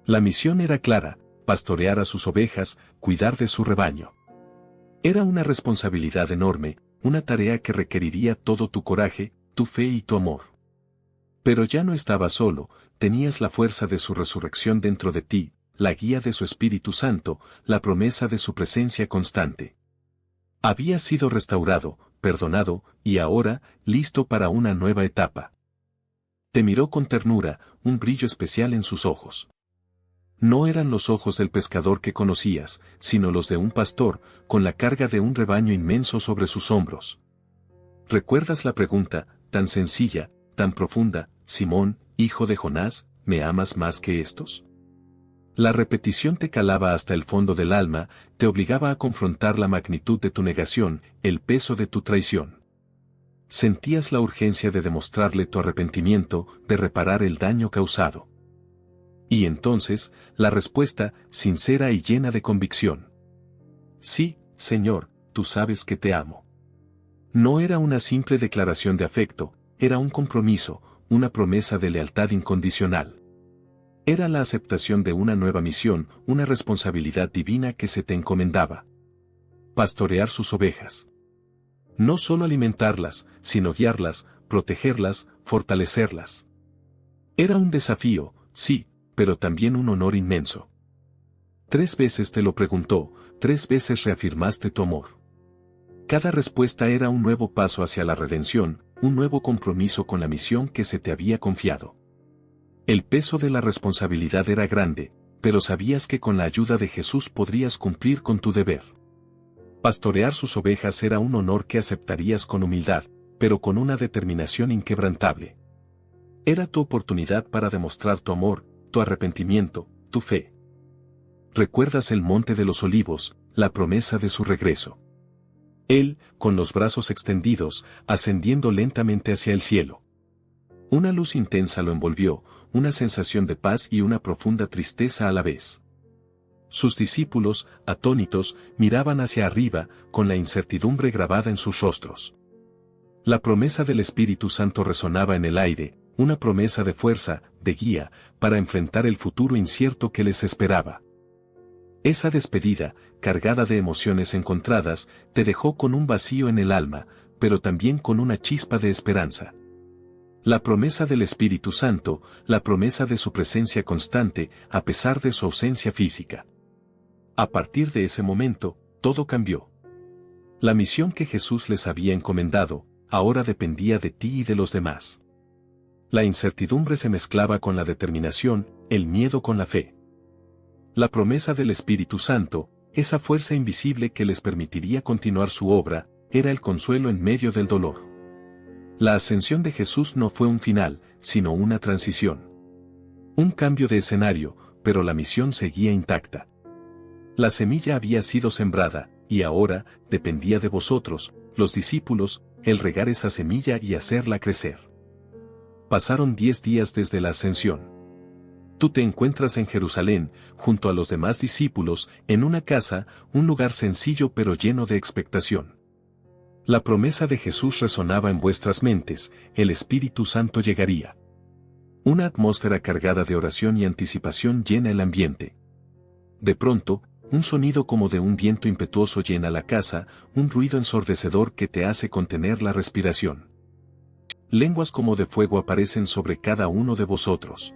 La misión era clara: pastorear a sus ovejas, cuidar de su rebaño. Era una responsabilidad enorme, una tarea que requeriría todo tu coraje, tu fe y tu amor. Pero ya no estabas solo, tenías la fuerza de su resurrección dentro de ti, la guía de su Espíritu Santo, la promesa de su presencia constante. Habías sido restaurado, perdonado, y ahora, listo para una nueva etapa. Te miró con ternura, un brillo especial en sus ojos. No eran los ojos del pescador que conocías, sino los de un pastor, con la carga de un rebaño inmenso sobre sus hombros. ¿Recuerdas la pregunta, tan sencilla, tan profunda: Simón, hijo de Jonás, ¿me amas más que estos? La repetición te calaba hasta el fondo del alma, te obligaba a confrontar la magnitud de tu negación, el peso de tu traición. Sentías la urgencia de demostrarle tu arrepentimiento, de reparar el daño causado. Y entonces, la respuesta, sincera y llena de convicción: sí, Señor, tú sabes que te amo. No era una simple declaración de afecto, era un compromiso, una promesa de lealtad incondicional. Era la aceptación de una nueva misión, una responsabilidad divina que se te encomendaba. Pastorear sus ovejas. No solo alimentarlas, sino guiarlas, protegerlas, fortalecerlas. Era un desafío, sí, pero también un honor inmenso. 3 veces te lo preguntó, 3 veces reafirmaste tu amor. Cada respuesta era un nuevo paso hacia la redención, un nuevo compromiso con la misión que se te había confiado. El peso de la responsabilidad era grande, pero sabías que con la ayuda de Jesús podrías cumplir con tu deber. Pastorear sus ovejas era un honor que aceptarías con humildad, pero con una determinación inquebrantable. Era tu oportunidad para demostrar tu amor, tu arrepentimiento, tu fe. ¿Recuerdas el Monte de los Olivos, la promesa de su regreso? Él, con los brazos extendidos, ascendiendo lentamente hacia el cielo. Una luz intensa lo envolvió, una sensación de paz y una profunda tristeza a la vez. Sus discípulos, atónitos, miraban hacia arriba, con la incertidumbre grabada en sus rostros. La promesa del Espíritu Santo resonaba en el aire, una promesa de fuerza, de guía, para enfrentar el futuro incierto que les esperaba. Esa despedida, cargada de emociones encontradas, te dejó con un vacío en el alma, pero también con una chispa de esperanza. La promesa del Espíritu Santo, la promesa de su presencia constante, a pesar de su ausencia física. A partir de ese momento, todo cambió. La misión que Jesús les había encomendado, ahora dependía de ti y de los demás. La incertidumbre se mezclaba con la determinación, el miedo con la fe. La promesa del Espíritu Santo, esa fuerza invisible que les permitiría continuar su obra, era el consuelo en medio del dolor. La ascensión de Jesús no fue un final, sino una transición. Un cambio de escenario, pero la misión seguía intacta. La semilla había sido sembrada, y ahora, dependía de vosotros, los discípulos, el regar esa semilla y hacerla crecer. Pasaron 10 días desde la ascensión. Tú te encuentras en Jerusalén, junto a los demás discípulos, en una casa, un lugar sencillo pero lleno de expectación. La promesa de Jesús resonaba en vuestras mentes, el Espíritu Santo llegaría. Una atmósfera cargada de oración y anticipación llena el ambiente. De pronto, un sonido como de un viento impetuoso llena la casa, un ruido ensordecedor que te hace contener la respiración. Lenguas como de fuego aparecen sobre cada uno de vosotros.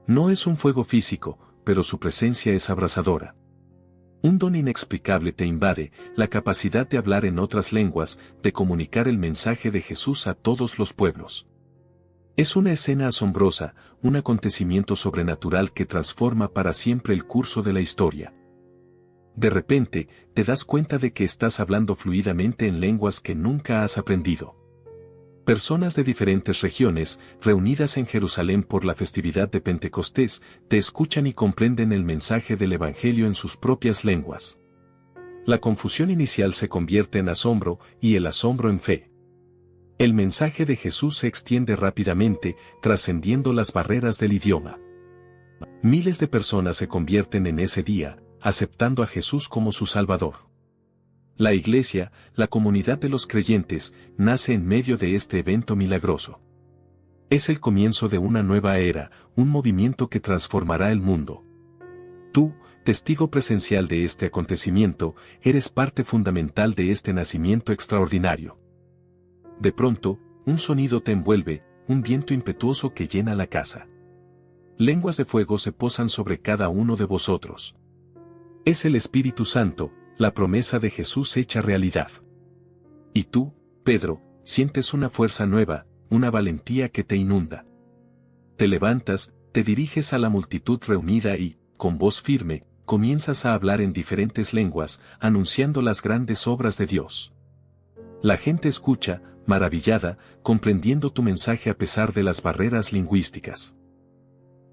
No es un fuego físico, pero su presencia es abrasadora. Un don inexplicable te invade, la capacidad de hablar en otras lenguas, de comunicar el mensaje de Jesús a todos los pueblos. Es una escena asombrosa, un acontecimiento sobrenatural que transforma para siempre el curso de la historia. De repente, te das cuenta de que estás hablando fluidamente en lenguas que nunca has aprendido. Personas de diferentes regiones, reunidas en Jerusalén por la festividad de Pentecostés, te escuchan y comprenden el mensaje del Evangelio en sus propias lenguas. La confusión inicial se convierte en asombro, y el asombro en fe. El mensaje de Jesús se extiende rápidamente, trascendiendo las barreras del idioma. Miles de personas se convierten en ese día, aceptando a Jesús como su Salvador. La Iglesia, la comunidad de los creyentes, nace en medio de este evento milagroso. Es el comienzo de una nueva era, un movimiento que transformará el mundo. Tú, testigo presencial de este acontecimiento, eres parte fundamental de este nacimiento extraordinario. De pronto, un sonido te envuelve, un viento impetuoso que llena la casa. Lenguas de fuego se posan sobre cada uno de vosotros. Es el Espíritu Santo, la promesa de Jesús hecha realidad. Y tú, Pedro, sientes una fuerza nueva, una valentía que te inunda. Te levantas, te diriges a la multitud reunida y, con voz firme, comienzas a hablar en diferentes lenguas, anunciando las grandes obras de Dios. La gente escucha, maravillada, comprendiendo tu mensaje a pesar de las barreras lingüísticas.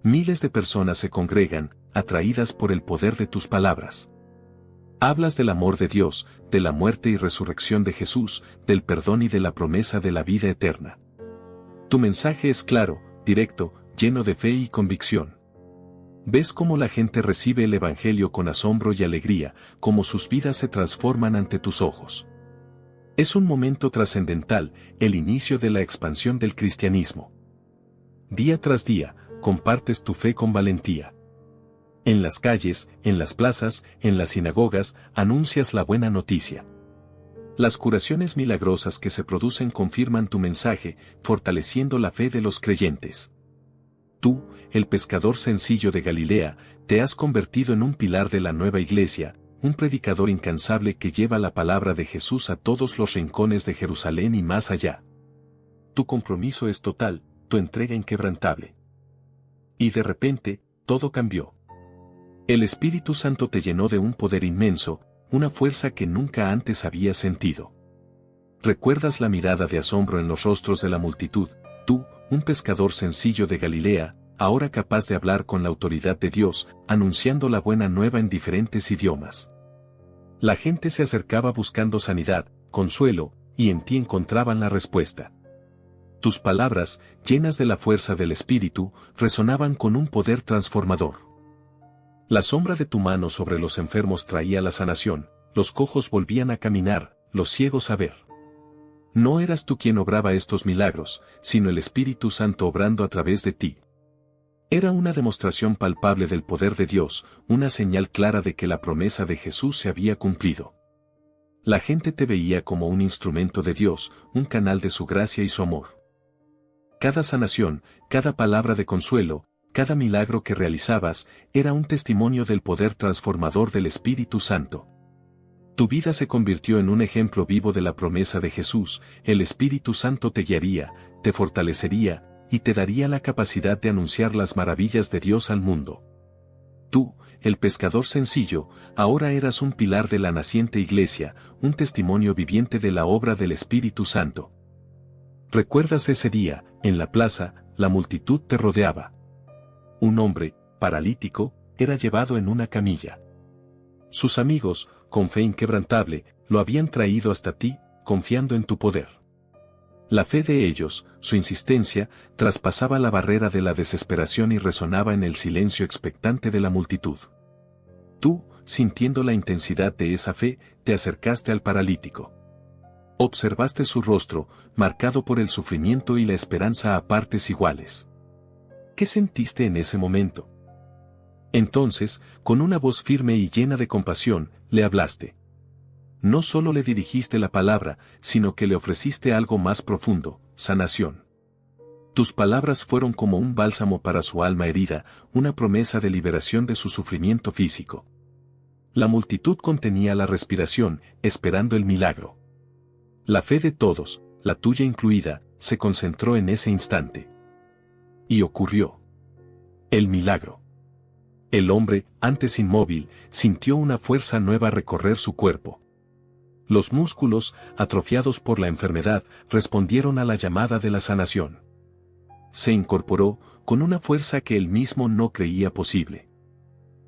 Miles de personas se congregan, atraídas por el poder de tus palabras. Hablas del amor de Dios, de la muerte y resurrección de Jesús, del perdón y de la promesa de la vida eterna. Tu mensaje es claro, directo, lleno de fe y convicción. Ves cómo la gente recibe el Evangelio con asombro y alegría, cómo sus vidas se transforman ante tus ojos. Es un momento trascendental, el inicio de la expansión del cristianismo. Día tras día, compartes tu fe con valentía. En las calles, en las plazas, en las sinagogas, anuncias la buena noticia. Las curaciones milagrosas que se producen confirman tu mensaje, fortaleciendo la fe de los creyentes. Tú, el pescador sencillo de Galilea, te has convertido en un pilar de la nueva iglesia, un predicador incansable que lleva la palabra de Jesús a todos los rincones de Jerusalén y más allá. Tu compromiso es total, tu entrega inquebrantable. Y de repente, todo cambió. El Espíritu Santo te llenó de un poder inmenso, una fuerza que nunca antes habías sentido. Recuerdas la mirada de asombro en los rostros de la multitud, tú, un pescador sencillo de Galilea, ahora capaz de hablar con la autoridad de Dios, anunciando la buena nueva en diferentes idiomas. La gente se acercaba buscando sanidad, consuelo, y en ti encontraban la respuesta. Tus palabras, llenas de la fuerza del Espíritu, resonaban con un poder transformador. La sombra de tu mano sobre los enfermos traía la sanación, los cojos volvían a caminar, los ciegos a ver. No eras tú quien obraba estos milagros, sino el Espíritu Santo obrando a través de ti. Era una demostración palpable del poder de Dios, una señal clara de que la promesa de Jesús se había cumplido. La gente te veía como un instrumento de Dios, un canal de su gracia y su amor. Cada sanación, cada palabra de consuelo, cada milagro que realizabas, era un testimonio del poder transformador del Espíritu Santo. Tu vida se convirtió en un ejemplo vivo de la promesa de Jesús: el Espíritu Santo te guiaría, te fortalecería, y te daría la capacidad de anunciar las maravillas de Dios al mundo. Tú, el pescador sencillo, ahora eras un pilar de la naciente iglesia, un testimonio viviente de la obra del Espíritu Santo. ¿Recuerdas ese día, en la plaza, la multitud te rodeaba? Un hombre, paralítico, era llevado en una camilla. Sus amigos, con fe inquebrantable, lo habían traído hasta ti, confiando en tu poder. La fe de ellos, su insistencia, traspasaba la barrera de la desesperación y resonaba en el silencio expectante de la multitud. Tú, sintiendo la intensidad de esa fe, te acercaste al paralítico. Observaste su rostro, marcado por el sufrimiento y la esperanza a partes iguales. ¿Qué sentiste en ese momento? Entonces, con una voz firme y llena de compasión, le hablaste. No solo le dirigiste la palabra, sino que le ofreciste algo más profundo: sanación. Tus palabras fueron como un bálsamo para su alma herida, una promesa de liberación de su sufrimiento físico. La multitud contenía la respiración, esperando el milagro. La fe de todos, la tuya incluida, se concentró en ese instante. Y ocurrió. El milagro. El hombre, antes inmóvil, sintió una fuerza nueva recorrer su cuerpo. Los músculos, atrofiados por la enfermedad, respondieron a la llamada de la sanación. Se incorporó, con una fuerza que él mismo no creía posible.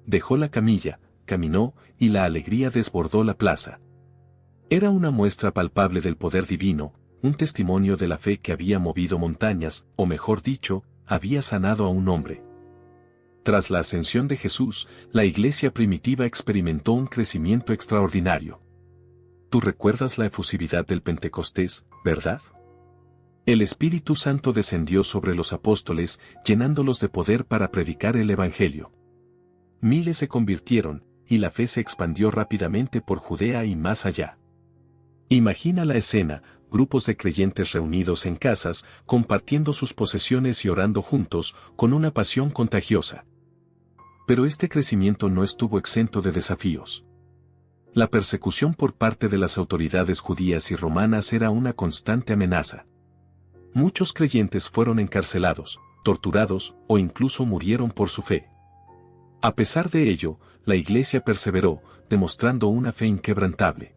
Dejó la camilla, caminó, y la alegría desbordó la plaza. Era una muestra palpable del poder divino, un testimonio de la fe que había movido montañas, o mejor dicho, había sanado a un hombre. Tras la ascensión de Jesús, la iglesia primitiva experimentó un crecimiento extraordinario. Tú recuerdas la efusividad del Pentecostés, ¿verdad? El Espíritu Santo descendió sobre los apóstoles, llenándolos de poder para predicar el Evangelio. Miles se convirtieron, y la fe se expandió rápidamente por Judea y más allá. Imagina la escena: grupos de creyentes reunidos en casas, compartiendo sus posesiones y orando juntos, con una pasión contagiosa. Pero este crecimiento no estuvo exento de desafíos. La persecución por parte de las autoridades judías y romanas era una constante amenaza. Muchos creyentes fueron encarcelados, torturados o incluso murieron por su fe. A pesar de ello, la iglesia perseveró, demostrando una fe inquebrantable.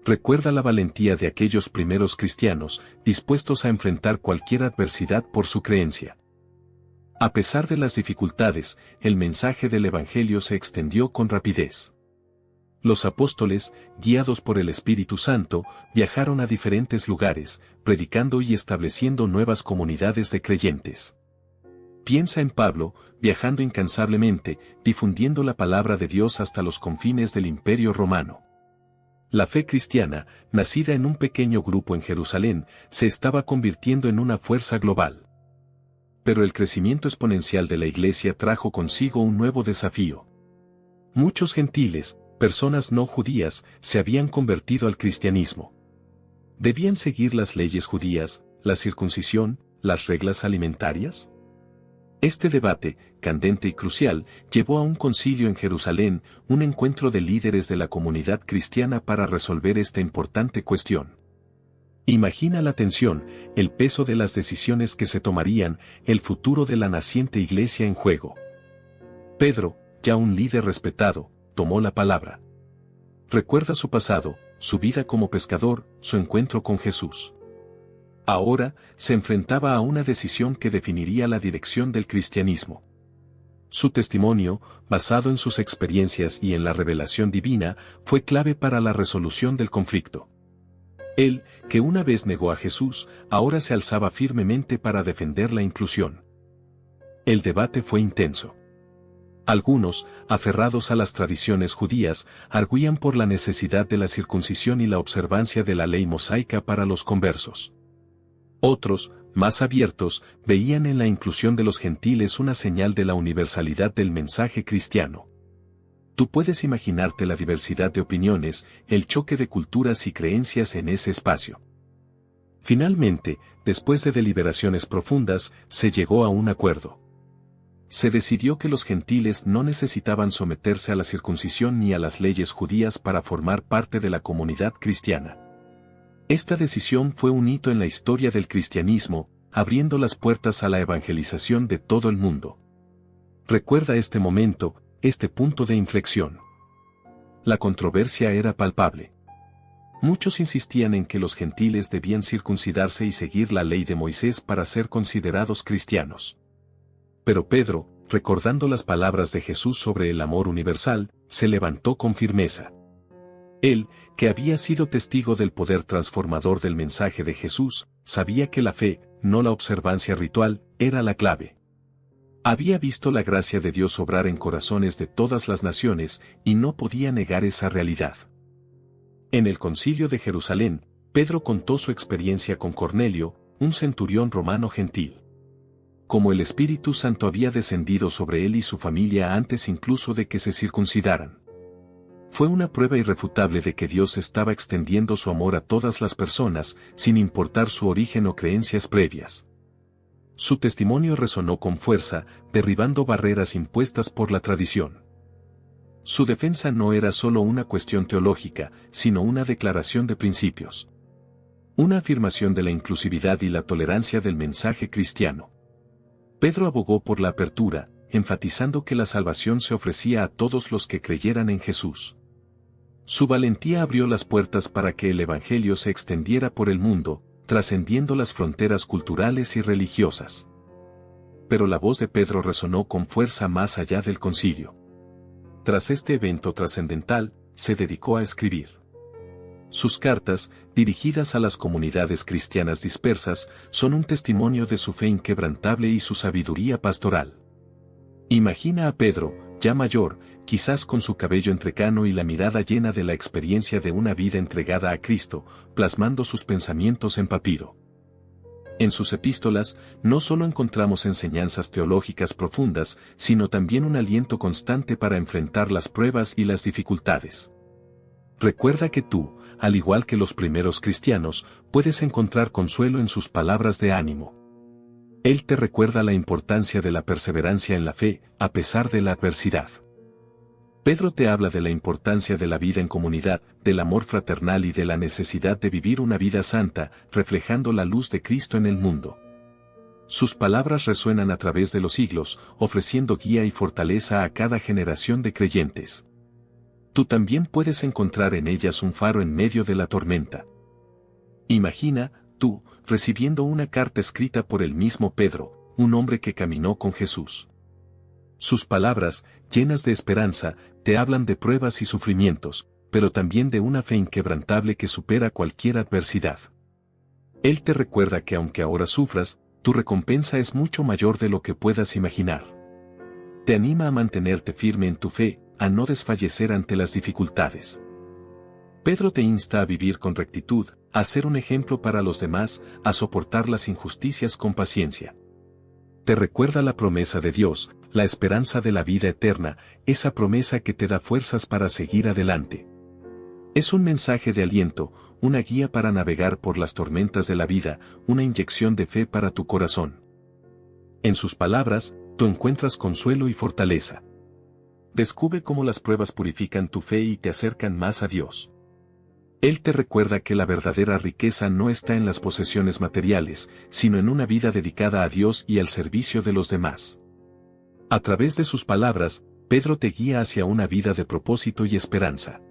Recuerda la valentía de aquellos primeros cristianos, dispuestos a enfrentar cualquier adversidad por su creencia. A pesar de las dificultades, el mensaje del Evangelio se extendió con rapidez. Los apóstoles, guiados por el Espíritu Santo, viajaron a diferentes lugares, predicando y estableciendo nuevas comunidades de creyentes. Piensa en Pablo, viajando incansablemente, difundiendo la palabra de Dios hasta los confines del Imperio Romano. La fe cristiana, nacida en un pequeño grupo en Jerusalén, se estaba convirtiendo en una fuerza global. Pero el crecimiento exponencial de la iglesia trajo consigo un nuevo desafío. Muchos gentiles, personas no judías, se habían convertido al cristianismo. ¿Debían seguir las leyes judías, la circuncisión, las reglas alimentarias? Este debate, candente y crucial, llevó a un concilio en Jerusalén, un encuentro de líderes de la comunidad cristiana para resolver esta importante cuestión. Imagina la tensión, el peso de las decisiones que se tomarían, el futuro de la naciente iglesia en juego. Pedro, ya un líder respetado, tomó la palabra. Recuerda su pasado, su vida como pescador, su encuentro con Jesús. Ahora, se enfrentaba a una decisión que definiría la dirección del cristianismo. Su testimonio, basado en sus experiencias y en la revelación divina, fue clave para la resolución del conflicto. Él, que una vez negó a Jesús, ahora se alzaba firmemente para defender la inclusión. El debate fue intenso. Algunos, aferrados a las tradiciones judías, arguían por la necesidad de la circuncisión y la observancia de la ley mosaica para los conversos. Otros, más abiertos, veían en la inclusión de los gentiles una señal de la universalidad del mensaje cristiano. Tú puedes imaginarte la diversidad de opiniones, el choque de culturas y creencias en ese espacio. Finalmente, después de deliberaciones profundas, se llegó a un acuerdo. Se decidió que los gentiles no necesitaban someterse a la circuncisión ni a las leyes judías para formar parte de la comunidad cristiana. Esta decisión fue un hito en la historia del cristianismo, abriendo las puertas a la evangelización de todo el mundo. Recuerda este momento, este punto de inflexión. La controversia era palpable. Muchos insistían en que los gentiles debían circuncidarse y seguir la ley de Moisés para ser considerados cristianos. Pero Pedro, recordando las palabras de Jesús sobre el amor universal, se levantó con firmeza. Él, que había sido testigo del poder transformador del mensaje de Jesús, sabía que la fe, no la observancia ritual, era la clave. Había visto la gracia de Dios obrar en corazones de todas las naciones, y no podía negar esa realidad. En el Concilio de Jerusalén, Pedro contó su experiencia con Cornelio, un centurión romano gentil. Como el Espíritu Santo había descendido sobre él y su familia antes incluso de que se circuncidaran. Fue una prueba irrefutable de que Dios estaba extendiendo su amor a todas las personas, sin importar su origen o creencias previas. Su testimonio resonó con fuerza, derribando barreras impuestas por la tradición. Su defensa no era solo una cuestión teológica, sino una declaración de principios. Una afirmación de la inclusividad y la tolerancia del mensaje cristiano. Pedro abogó por la apertura, enfatizando que la salvación se ofrecía a todos los que creyeran en Jesús. Su valentía abrió las puertas para que el Evangelio se extendiera por el mundo, trascendiendo las fronteras culturales y religiosas. Pero la voz de Pedro resonó con fuerza más allá del concilio. Tras este evento trascendental, se dedicó a escribir. Sus cartas, dirigidas a las comunidades cristianas dispersas, son un testimonio de su fe inquebrantable y su sabiduría pastoral. Imagina a Pedro, ya mayor, quizás con su cabello entrecano y la mirada llena de la experiencia de una vida entregada a Cristo, plasmando sus pensamientos en papiro. En sus epístolas, no solo encontramos enseñanzas teológicas profundas, sino también un aliento constante para enfrentar las pruebas y las dificultades. Recuerda que tú, al igual que los primeros cristianos, puedes encontrar consuelo en sus palabras de ánimo. Él te recuerda la importancia de la perseverancia en la fe, a pesar de la adversidad. Pedro te habla de la importancia de la vida en comunidad, del amor fraternal y de la necesidad de vivir una vida santa, reflejando la luz de Cristo en el mundo. Sus palabras resuenan a través de los siglos, ofreciendo guía y fortaleza a cada generación de creyentes. Tú también puedes encontrar en ellas un faro en medio de la tormenta. Imagina, tú, recibiendo una carta escrita por el mismo Pedro, un hombre que caminó con Jesús. Sus palabras, llenas de esperanza, te hablan de pruebas y sufrimientos, pero también de una fe inquebrantable que supera cualquier adversidad. Él te recuerda que aunque ahora sufras, tu recompensa es mucho mayor de lo que puedas imaginar. Te anima a mantenerte firme en tu fe, a no desfallecer ante las dificultades. Pedro te insta a vivir con rectitud, a ser un ejemplo para los demás, a soportar las injusticias con paciencia. Te recuerda la promesa de Dios, la esperanza de la vida eterna, esa promesa que te da fuerzas para seguir adelante. Es un mensaje de aliento, una guía para navegar por las tormentas de la vida, una inyección de fe para tu corazón. En sus palabras, tú encuentras consuelo y fortaleza. Descubre cómo las pruebas purifican tu fe y te acercan más a Dios. Él te recuerda que la verdadera riqueza no está en las posesiones materiales, sino en una vida dedicada a Dios y al servicio de los demás. A través de sus palabras, Pedro te guía hacia una vida de propósito y esperanza.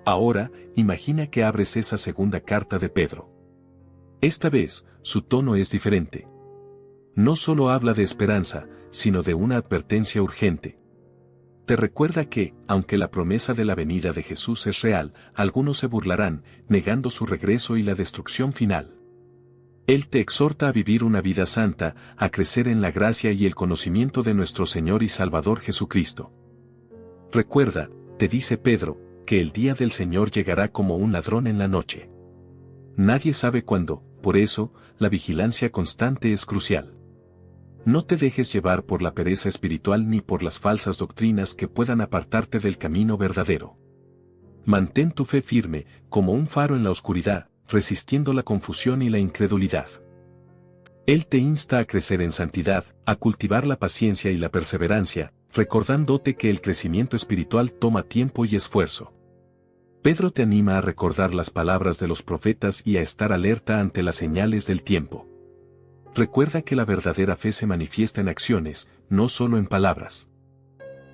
Ahora, imagina que abres esa segunda carta de Pedro. Esta vez, su tono es diferente. No solo habla de esperanza, sino de una advertencia urgente. Te recuerda que, aunque la promesa de la venida de Jesús es real, algunos se burlarán, negando su regreso y la destrucción final. Él te exhorta a vivir una vida santa, a crecer en la gracia y el conocimiento de nuestro Señor y Salvador Jesucristo. Recuerda, te dice Pedro, que el día del Señor llegará como un ladrón en la noche. Nadie sabe cuándo, por eso, la vigilancia constante es crucial. No te dejes llevar por la pereza espiritual ni por las falsas doctrinas que puedan apartarte del camino verdadero. Mantén tu fe firme, como un faro en la oscuridad, resistiendo la confusión y la incredulidad. Él te insta a crecer en santidad, a cultivar la paciencia y la perseverancia, recordándote que el crecimiento espiritual toma tiempo y esfuerzo. Pedro te anima a recordar las palabras de los profetas y a estar alerta ante las señales del tiempo. Recuerda que la verdadera fe se manifiesta en acciones, no solo en palabras.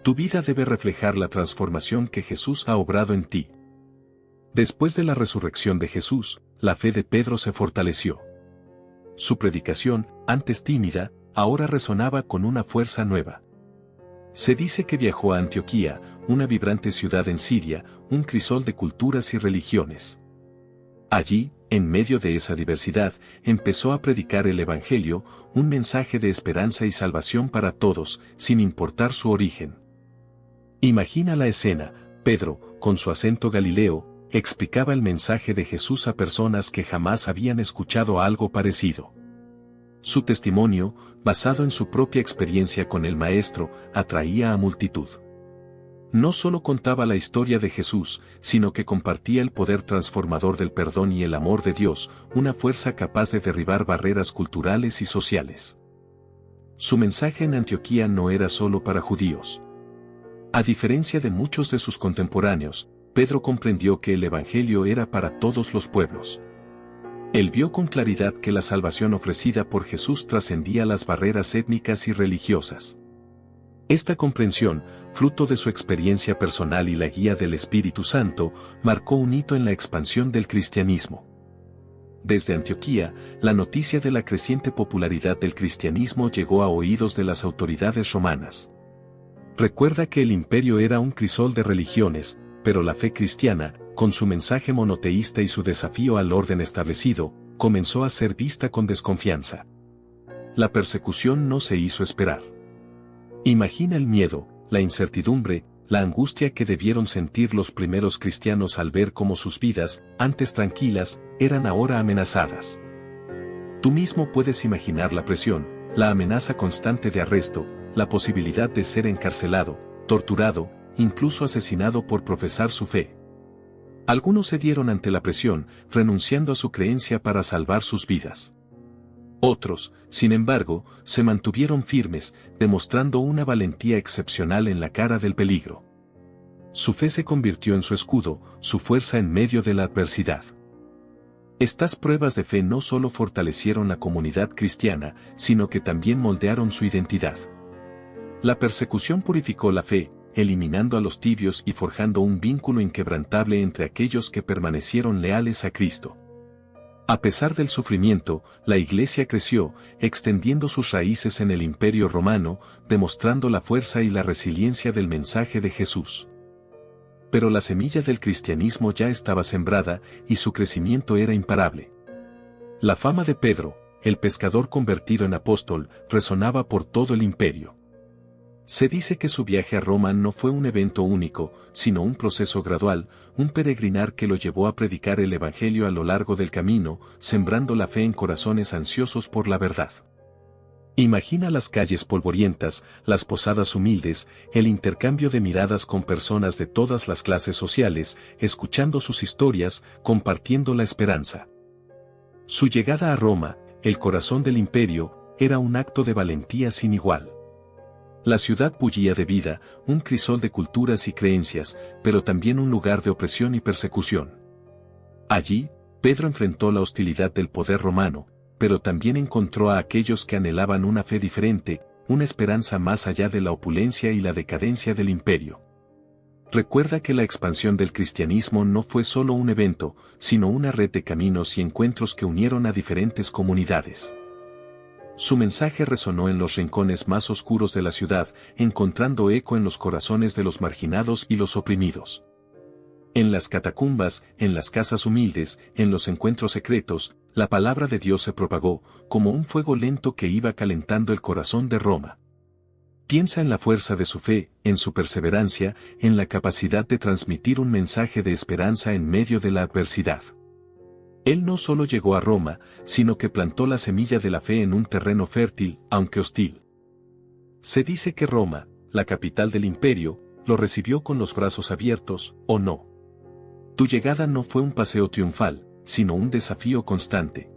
Tu vida debe reflejar la transformación que Jesús ha obrado en ti. Después de la resurrección de Jesús, la fe de Pedro se fortaleció. Su predicación, antes tímida, ahora resonaba con una fuerza nueva. Se dice que viajó a Antioquía, una vibrante ciudad en Siria, un crisol de culturas y religiones. Allí, en medio de esa diversidad, empezó a predicar el Evangelio, un mensaje de esperanza y salvación para todos, sin importar su origen. Imagina la escena: Pedro, con su acento galileo, explicaba el mensaje de Jesús a personas que jamás habían escuchado algo parecido. Su testimonio, basado en su propia experiencia con el Maestro, atraía a multitud. No solo contaba la historia de Jesús, sino que compartía el poder transformador del perdón y el amor de Dios, una fuerza capaz de derribar barreras culturales y sociales. Su mensaje en Antioquía no era solo para judíos. A diferencia de muchos de sus contemporáneos, Pedro comprendió que el Evangelio era para todos los pueblos. Él vio con claridad que la salvación ofrecida por Jesús trascendía las barreras étnicas y religiosas. Esta comprensión, fruto de su experiencia personal y la guía del Espíritu Santo, marcó un hito en la expansión del cristianismo. Desde Antioquía, la noticia de la creciente popularidad del cristianismo llegó a oídos de las autoridades romanas. Recuerda que el imperio era un crisol de religiones, pero la fe cristiana, con su mensaje monoteísta y su desafío al orden establecido, comenzó a ser vista con desconfianza. La persecución no se hizo esperar. Imagina el miedo, la incertidumbre, la angustia que debieron sentir los primeros cristianos al ver cómo sus vidas, antes tranquilas, eran ahora amenazadas. Tú mismo puedes imaginar la presión, la amenaza constante de arresto, la posibilidad de ser encarcelado, torturado, incluso asesinado por profesar su fe. Algunos cedieron ante la presión, renunciando a su creencia para salvar sus vidas. Otros, sin embargo, se mantuvieron firmes, demostrando una valentía excepcional en la cara del peligro. Su fe se convirtió en su escudo, su fuerza en medio de la adversidad. Estas pruebas de fe no solo fortalecieron la comunidad cristiana, sino que también moldearon su identidad. La persecución purificó la fe, eliminando a los tibios y forjando un vínculo inquebrantable entre aquellos que permanecieron leales a Cristo. A pesar del sufrimiento, la Iglesia creció, extendiendo sus raíces en el Imperio Romano, demostrando la fuerza y la resiliencia del mensaje de Jesús. Pero la semilla del cristianismo ya estaba sembrada, y su crecimiento era imparable. La fama de Pedro, el pescador convertido en apóstol, resonaba por todo el imperio. Se dice que su viaje a Roma no fue un evento único, sino un proceso gradual, un peregrinar que lo llevó a predicar el Evangelio a lo largo del camino, sembrando la fe en corazones ansiosos por la verdad. Imagina las calles polvorientas, las posadas humildes, el intercambio de miradas con personas de todas las clases sociales, escuchando sus historias, compartiendo la esperanza. Su llegada a Roma, el corazón del imperio, era un acto de valentía sin igual. La ciudad bullía de vida, un crisol de culturas y creencias, pero también un lugar de opresión y persecución. Allí, Pedro enfrentó la hostilidad del poder romano, pero también encontró a aquellos que anhelaban una fe diferente, una esperanza más allá de la opulencia y la decadencia del imperio. Recuerda que la expansión del cristianismo no fue solo un evento, sino una red de caminos y encuentros que unieron a diferentes comunidades. Su mensaje resonó en los rincones más oscuros de la ciudad, encontrando eco en los corazones de los marginados y los oprimidos. En las catacumbas, en las casas humildes, en los encuentros secretos, la palabra de Dios se propagó, como un fuego lento que iba calentando el corazón de Roma. Piensa en la fuerza de su fe, en su perseverancia, en la capacidad de transmitir un mensaje de esperanza en medio de la adversidad. Él no solo llegó a Roma, sino que plantó la semilla de la fe en un terreno fértil, aunque hostil. Se dice que Roma, la capital del imperio, lo recibió con los brazos abiertos, ¿o no? Tu llegada no fue un paseo triunfal, sino un desafío constante.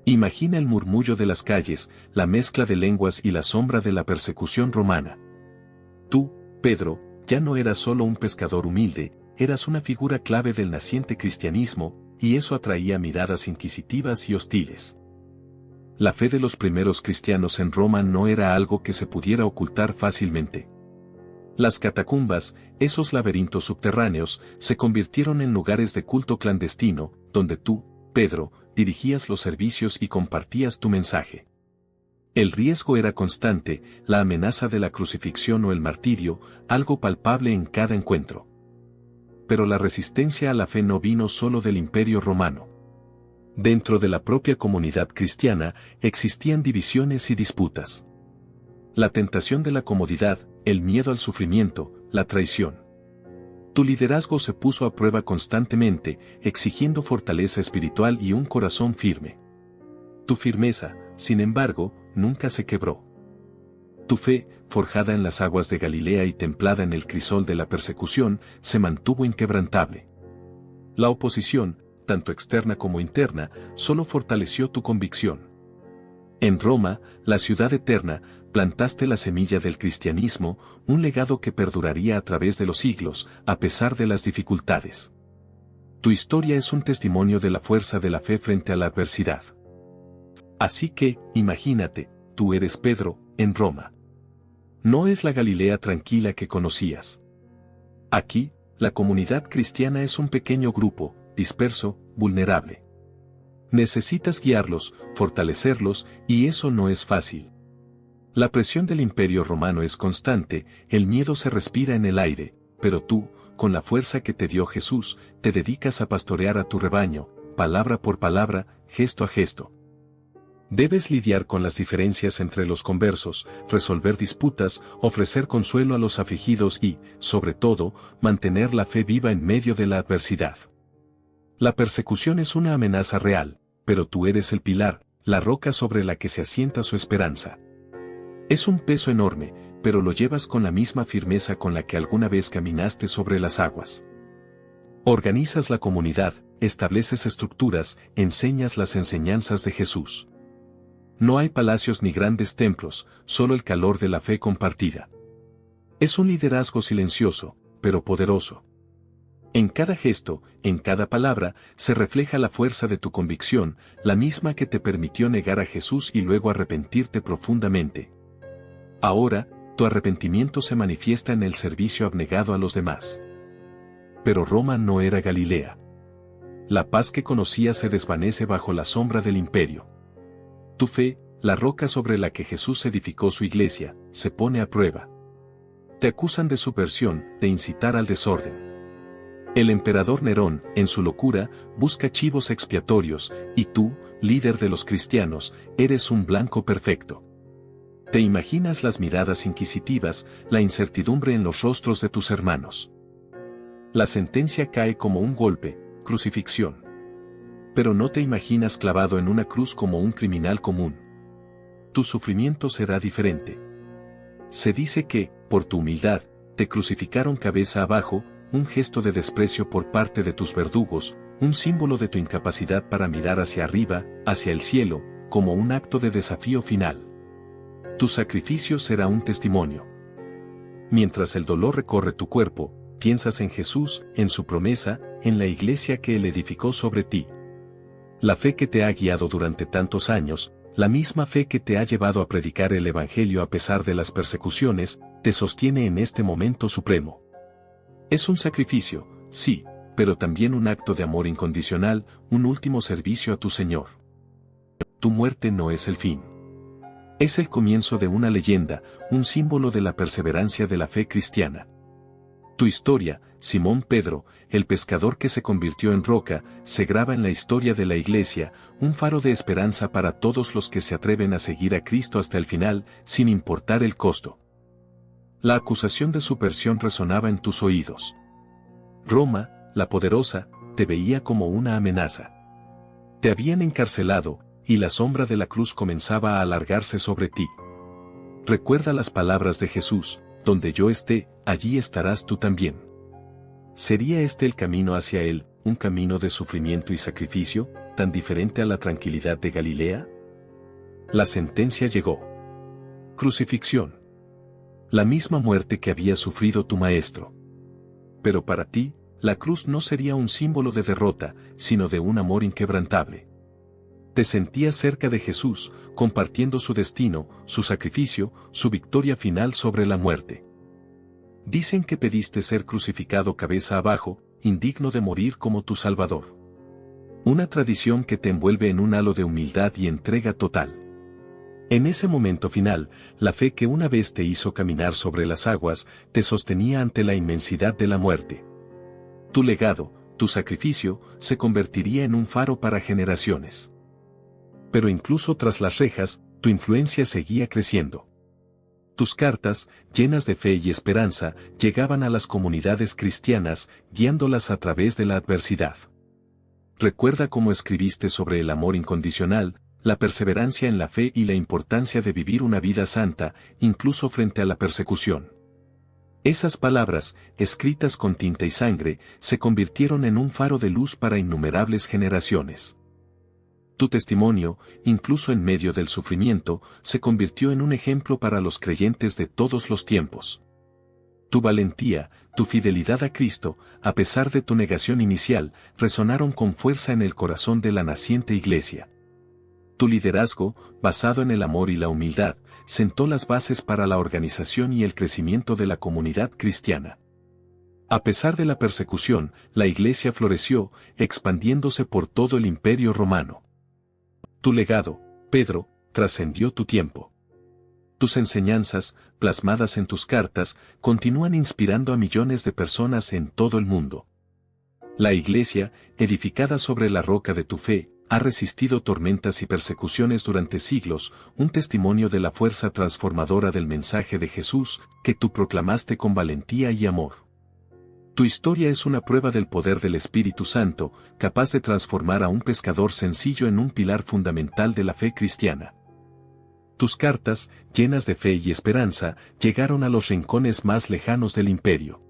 Imagina el murmullo de las calles, la mezcla de lenguas y la sombra de la persecución romana. Tú, Pedro, ya no eras solo un pescador humilde, eras una figura clave del naciente cristianismo, y eso atraía miradas inquisitivas y hostiles. La fe de los primeros cristianos en Roma no era algo que se pudiera ocultar fácilmente. Las catacumbas, esos laberintos subterráneos, se convirtieron en lugares de culto clandestino, donde tú, Pedro, dirigías los servicios y compartías tu mensaje. El riesgo era constante, la amenaza de la crucifixión o el martirio, algo palpable en cada encuentro. Pero la resistencia a la fe no vino solo del Imperio Romano. Dentro de la propia comunidad cristiana existían divisiones y disputas. La tentación de la comodidad, el miedo al sufrimiento, la traición. Tu liderazgo se puso a prueba constantemente, exigiendo fortaleza espiritual y un corazón firme. Tu firmeza, sin embargo, nunca se quebró. Tu fe, forjada en las aguas de Galilea y templada en el crisol de la persecución, se mantuvo inquebrantable. La oposición, tanto externa como interna, solo fortaleció tu convicción. En Roma, la ciudad eterna, plantaste la semilla del cristianismo, un legado que perduraría a través de los siglos, a pesar de las dificultades. Tu historia es un testimonio de la fuerza de la fe frente a la adversidad. Así que, imagínate, tú eres Pedro, en Roma. No es la Galilea tranquila que conocías. Aquí, la comunidad cristiana es un pequeño grupo, disperso, vulnerable. Necesitas guiarlos, fortalecerlos, y eso no es fácil. La presión del Imperio Romano es constante, el miedo se respira en el aire, pero tú, con la fuerza que te dio Jesús, te dedicas a pastorear a tu rebaño, palabra por palabra, gesto a gesto. Debes lidiar con las diferencias entre los conversos, resolver disputas, ofrecer consuelo a los afligidos y, sobre todo, mantener la fe viva en medio de la adversidad. La persecución es una amenaza real, pero tú eres el pilar, la roca sobre la que se asienta su esperanza. Es un peso enorme, pero lo llevas con la misma firmeza con la que alguna vez caminaste sobre las aguas. Organizas la comunidad, estableces estructuras, enseñas las enseñanzas de Jesús. No hay palacios ni grandes templos, solo el calor de la fe compartida. Es un liderazgo silencioso, pero poderoso. En cada gesto, en cada palabra, se refleja la fuerza de tu convicción, la misma que te permitió negar a Jesús y luego arrepentirte profundamente. Ahora, tu arrepentimiento se manifiesta en el servicio abnegado a los demás. Pero Roma no era Galilea. La paz que conocías se desvanece bajo la sombra del imperio. Tu fe, la roca sobre la que Jesús edificó su iglesia, se pone a prueba. Te acusan de subversión, de incitar al desorden. El emperador Nerón, en su locura, busca chivos expiatorios, y tú, líder de los cristianos, eres un blanco perfecto. Te imaginas las miradas inquisitivas, la incertidumbre en los rostros de tus hermanos. La sentencia cae como un golpe, crucifixión. Pero no te imaginas clavado en una cruz como un criminal común. Tu sufrimiento será diferente. Se dice que, por tu humildad, te crucificaron cabeza abajo, un gesto de desprecio por parte de tus verdugos, un símbolo de tu incapacidad para mirar hacia arriba, hacia el cielo, como un acto de desafío final. Tu sacrificio será un testimonio. Mientras el dolor recorre tu cuerpo, piensas en Jesús, en su promesa, en la iglesia que Él edificó sobre ti. La fe que te ha guiado durante tantos años, la misma fe que te ha llevado a predicar el Evangelio a pesar de las persecuciones, te sostiene en este momento supremo. Es un sacrificio, sí, pero también un acto de amor incondicional, un último servicio a tu Señor. Tu muerte no es el fin. Es el comienzo de una leyenda, un símbolo de la perseverancia de la fe cristiana. Tu historia, Simón Pedro, el pescador que se convirtió en roca, se graba en la historia de la Iglesia, un faro de esperanza para todos los que se atreven a seguir a Cristo hasta el final, sin importar el costo. La acusación de subversión resonaba en tus oídos. Roma, la poderosa, te veía como una amenaza. Te habían encarcelado, y la sombra de la cruz comenzaba a alargarse sobre ti. Recuerda las palabras de Jesús: donde yo esté, allí estarás tú también. ¿Sería este el camino hacia Él, un camino de sufrimiento y sacrificio, tan diferente a la tranquilidad de Galilea? La sentencia llegó. Crucifixión. La misma muerte que había sufrido tu maestro. Pero para ti, la cruz no sería un símbolo de derrota, sino de un amor inquebrantable. Te sentías cerca de Jesús, compartiendo su destino, su sacrificio, su victoria final sobre la muerte. Dicen que pediste ser crucificado cabeza abajo, indigno de morir como tu Salvador. Una tradición que te envuelve en un halo de humildad y entrega total. En ese momento final, la fe que una vez te hizo caminar sobre las aguas, te sostenía ante la inmensidad de la muerte. Tu legado, tu sacrificio, se convertiría en un faro para generaciones. Pero incluso tras las rejas, tu influencia seguía creciendo. Tus cartas, llenas de fe y esperanza, llegaban a las comunidades cristianas, guiándolas a través de la adversidad. Recuerda cómo escribiste sobre el amor incondicional, la perseverancia en la fe y la importancia de vivir una vida santa, incluso frente a la persecución. Esas palabras, escritas con tinta y sangre, se convirtieron en un faro de luz para innumerables generaciones. Tu testimonio, incluso en medio del sufrimiento, se convirtió en un ejemplo para los creyentes de todos los tiempos. Tu valentía, tu fidelidad a Cristo, a pesar de tu negación inicial, resonaron con fuerza en el corazón de la naciente Iglesia. Tu liderazgo, basado en el amor y la humildad, sentó las bases para la organización y el crecimiento de la comunidad cristiana. A pesar de la persecución, la Iglesia floreció, expandiéndose por todo el Imperio Romano. Tu legado, Pedro, trascendió tu tiempo. Tus enseñanzas, plasmadas en tus cartas, continúan inspirando a millones de personas en todo el mundo. La Iglesia, edificada sobre la roca de tu fe, ha resistido tormentas y persecuciones durante siglos, un testimonio de la fuerza transformadora del mensaje de Jesús, que tú proclamaste con valentía y amor. Tu historia es una prueba del poder del Espíritu Santo, capaz de transformar a un pescador sencillo en un pilar fundamental de la fe cristiana. Tus cartas, llenas de fe y esperanza, llegaron a los rincones más lejanos del imperio.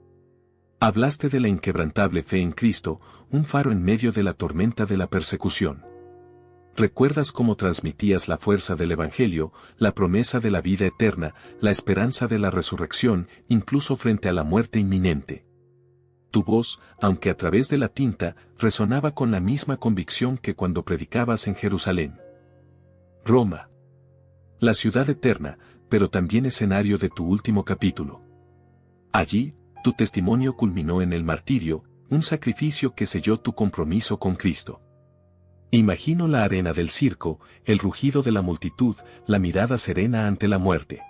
Hablaste de la inquebrantable fe en Cristo, un faro en medio de la tormenta de la persecución. Recuerdas cómo transmitías la fuerza del Evangelio, la promesa de la vida eterna, la esperanza de la resurrección, incluso frente a la muerte inminente. Tu voz, aunque a través de la tinta, resonaba con la misma convicción que cuando predicabas en Jerusalén. Roma. La ciudad eterna, pero también escenario de tu último capítulo. Allí, tu testimonio culminó en el martirio, un sacrificio que selló tu compromiso con Cristo. Imagino la arena del circo, el rugido de la multitud, la mirada serena ante la muerte.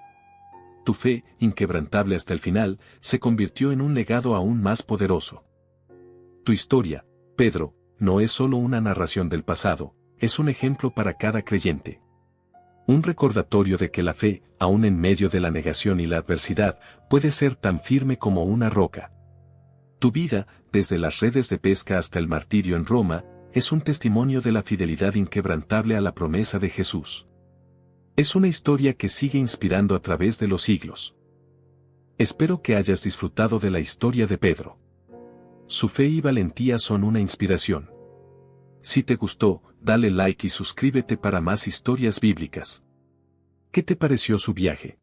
Tu fe, inquebrantable hasta el final, se convirtió en un legado aún más poderoso. Tu historia, Pedro, no es solo una narración del pasado, es un ejemplo para cada creyente. Un recordatorio de que la fe, aun en medio de la negación y la adversidad, puede ser tan firme como una roca. Tu vida, desde las redes de pesca hasta el martirio en Roma, es un testimonio de la fidelidad inquebrantable a la promesa de Jesús. Es una historia que sigue inspirando a través de los siglos. Espero que hayas disfrutado de la historia de Pedro. Su fe y valentía son una inspiración. Si te gustó, dale like y suscríbete para más historias bíblicas. ¿Qué te pareció su viaje?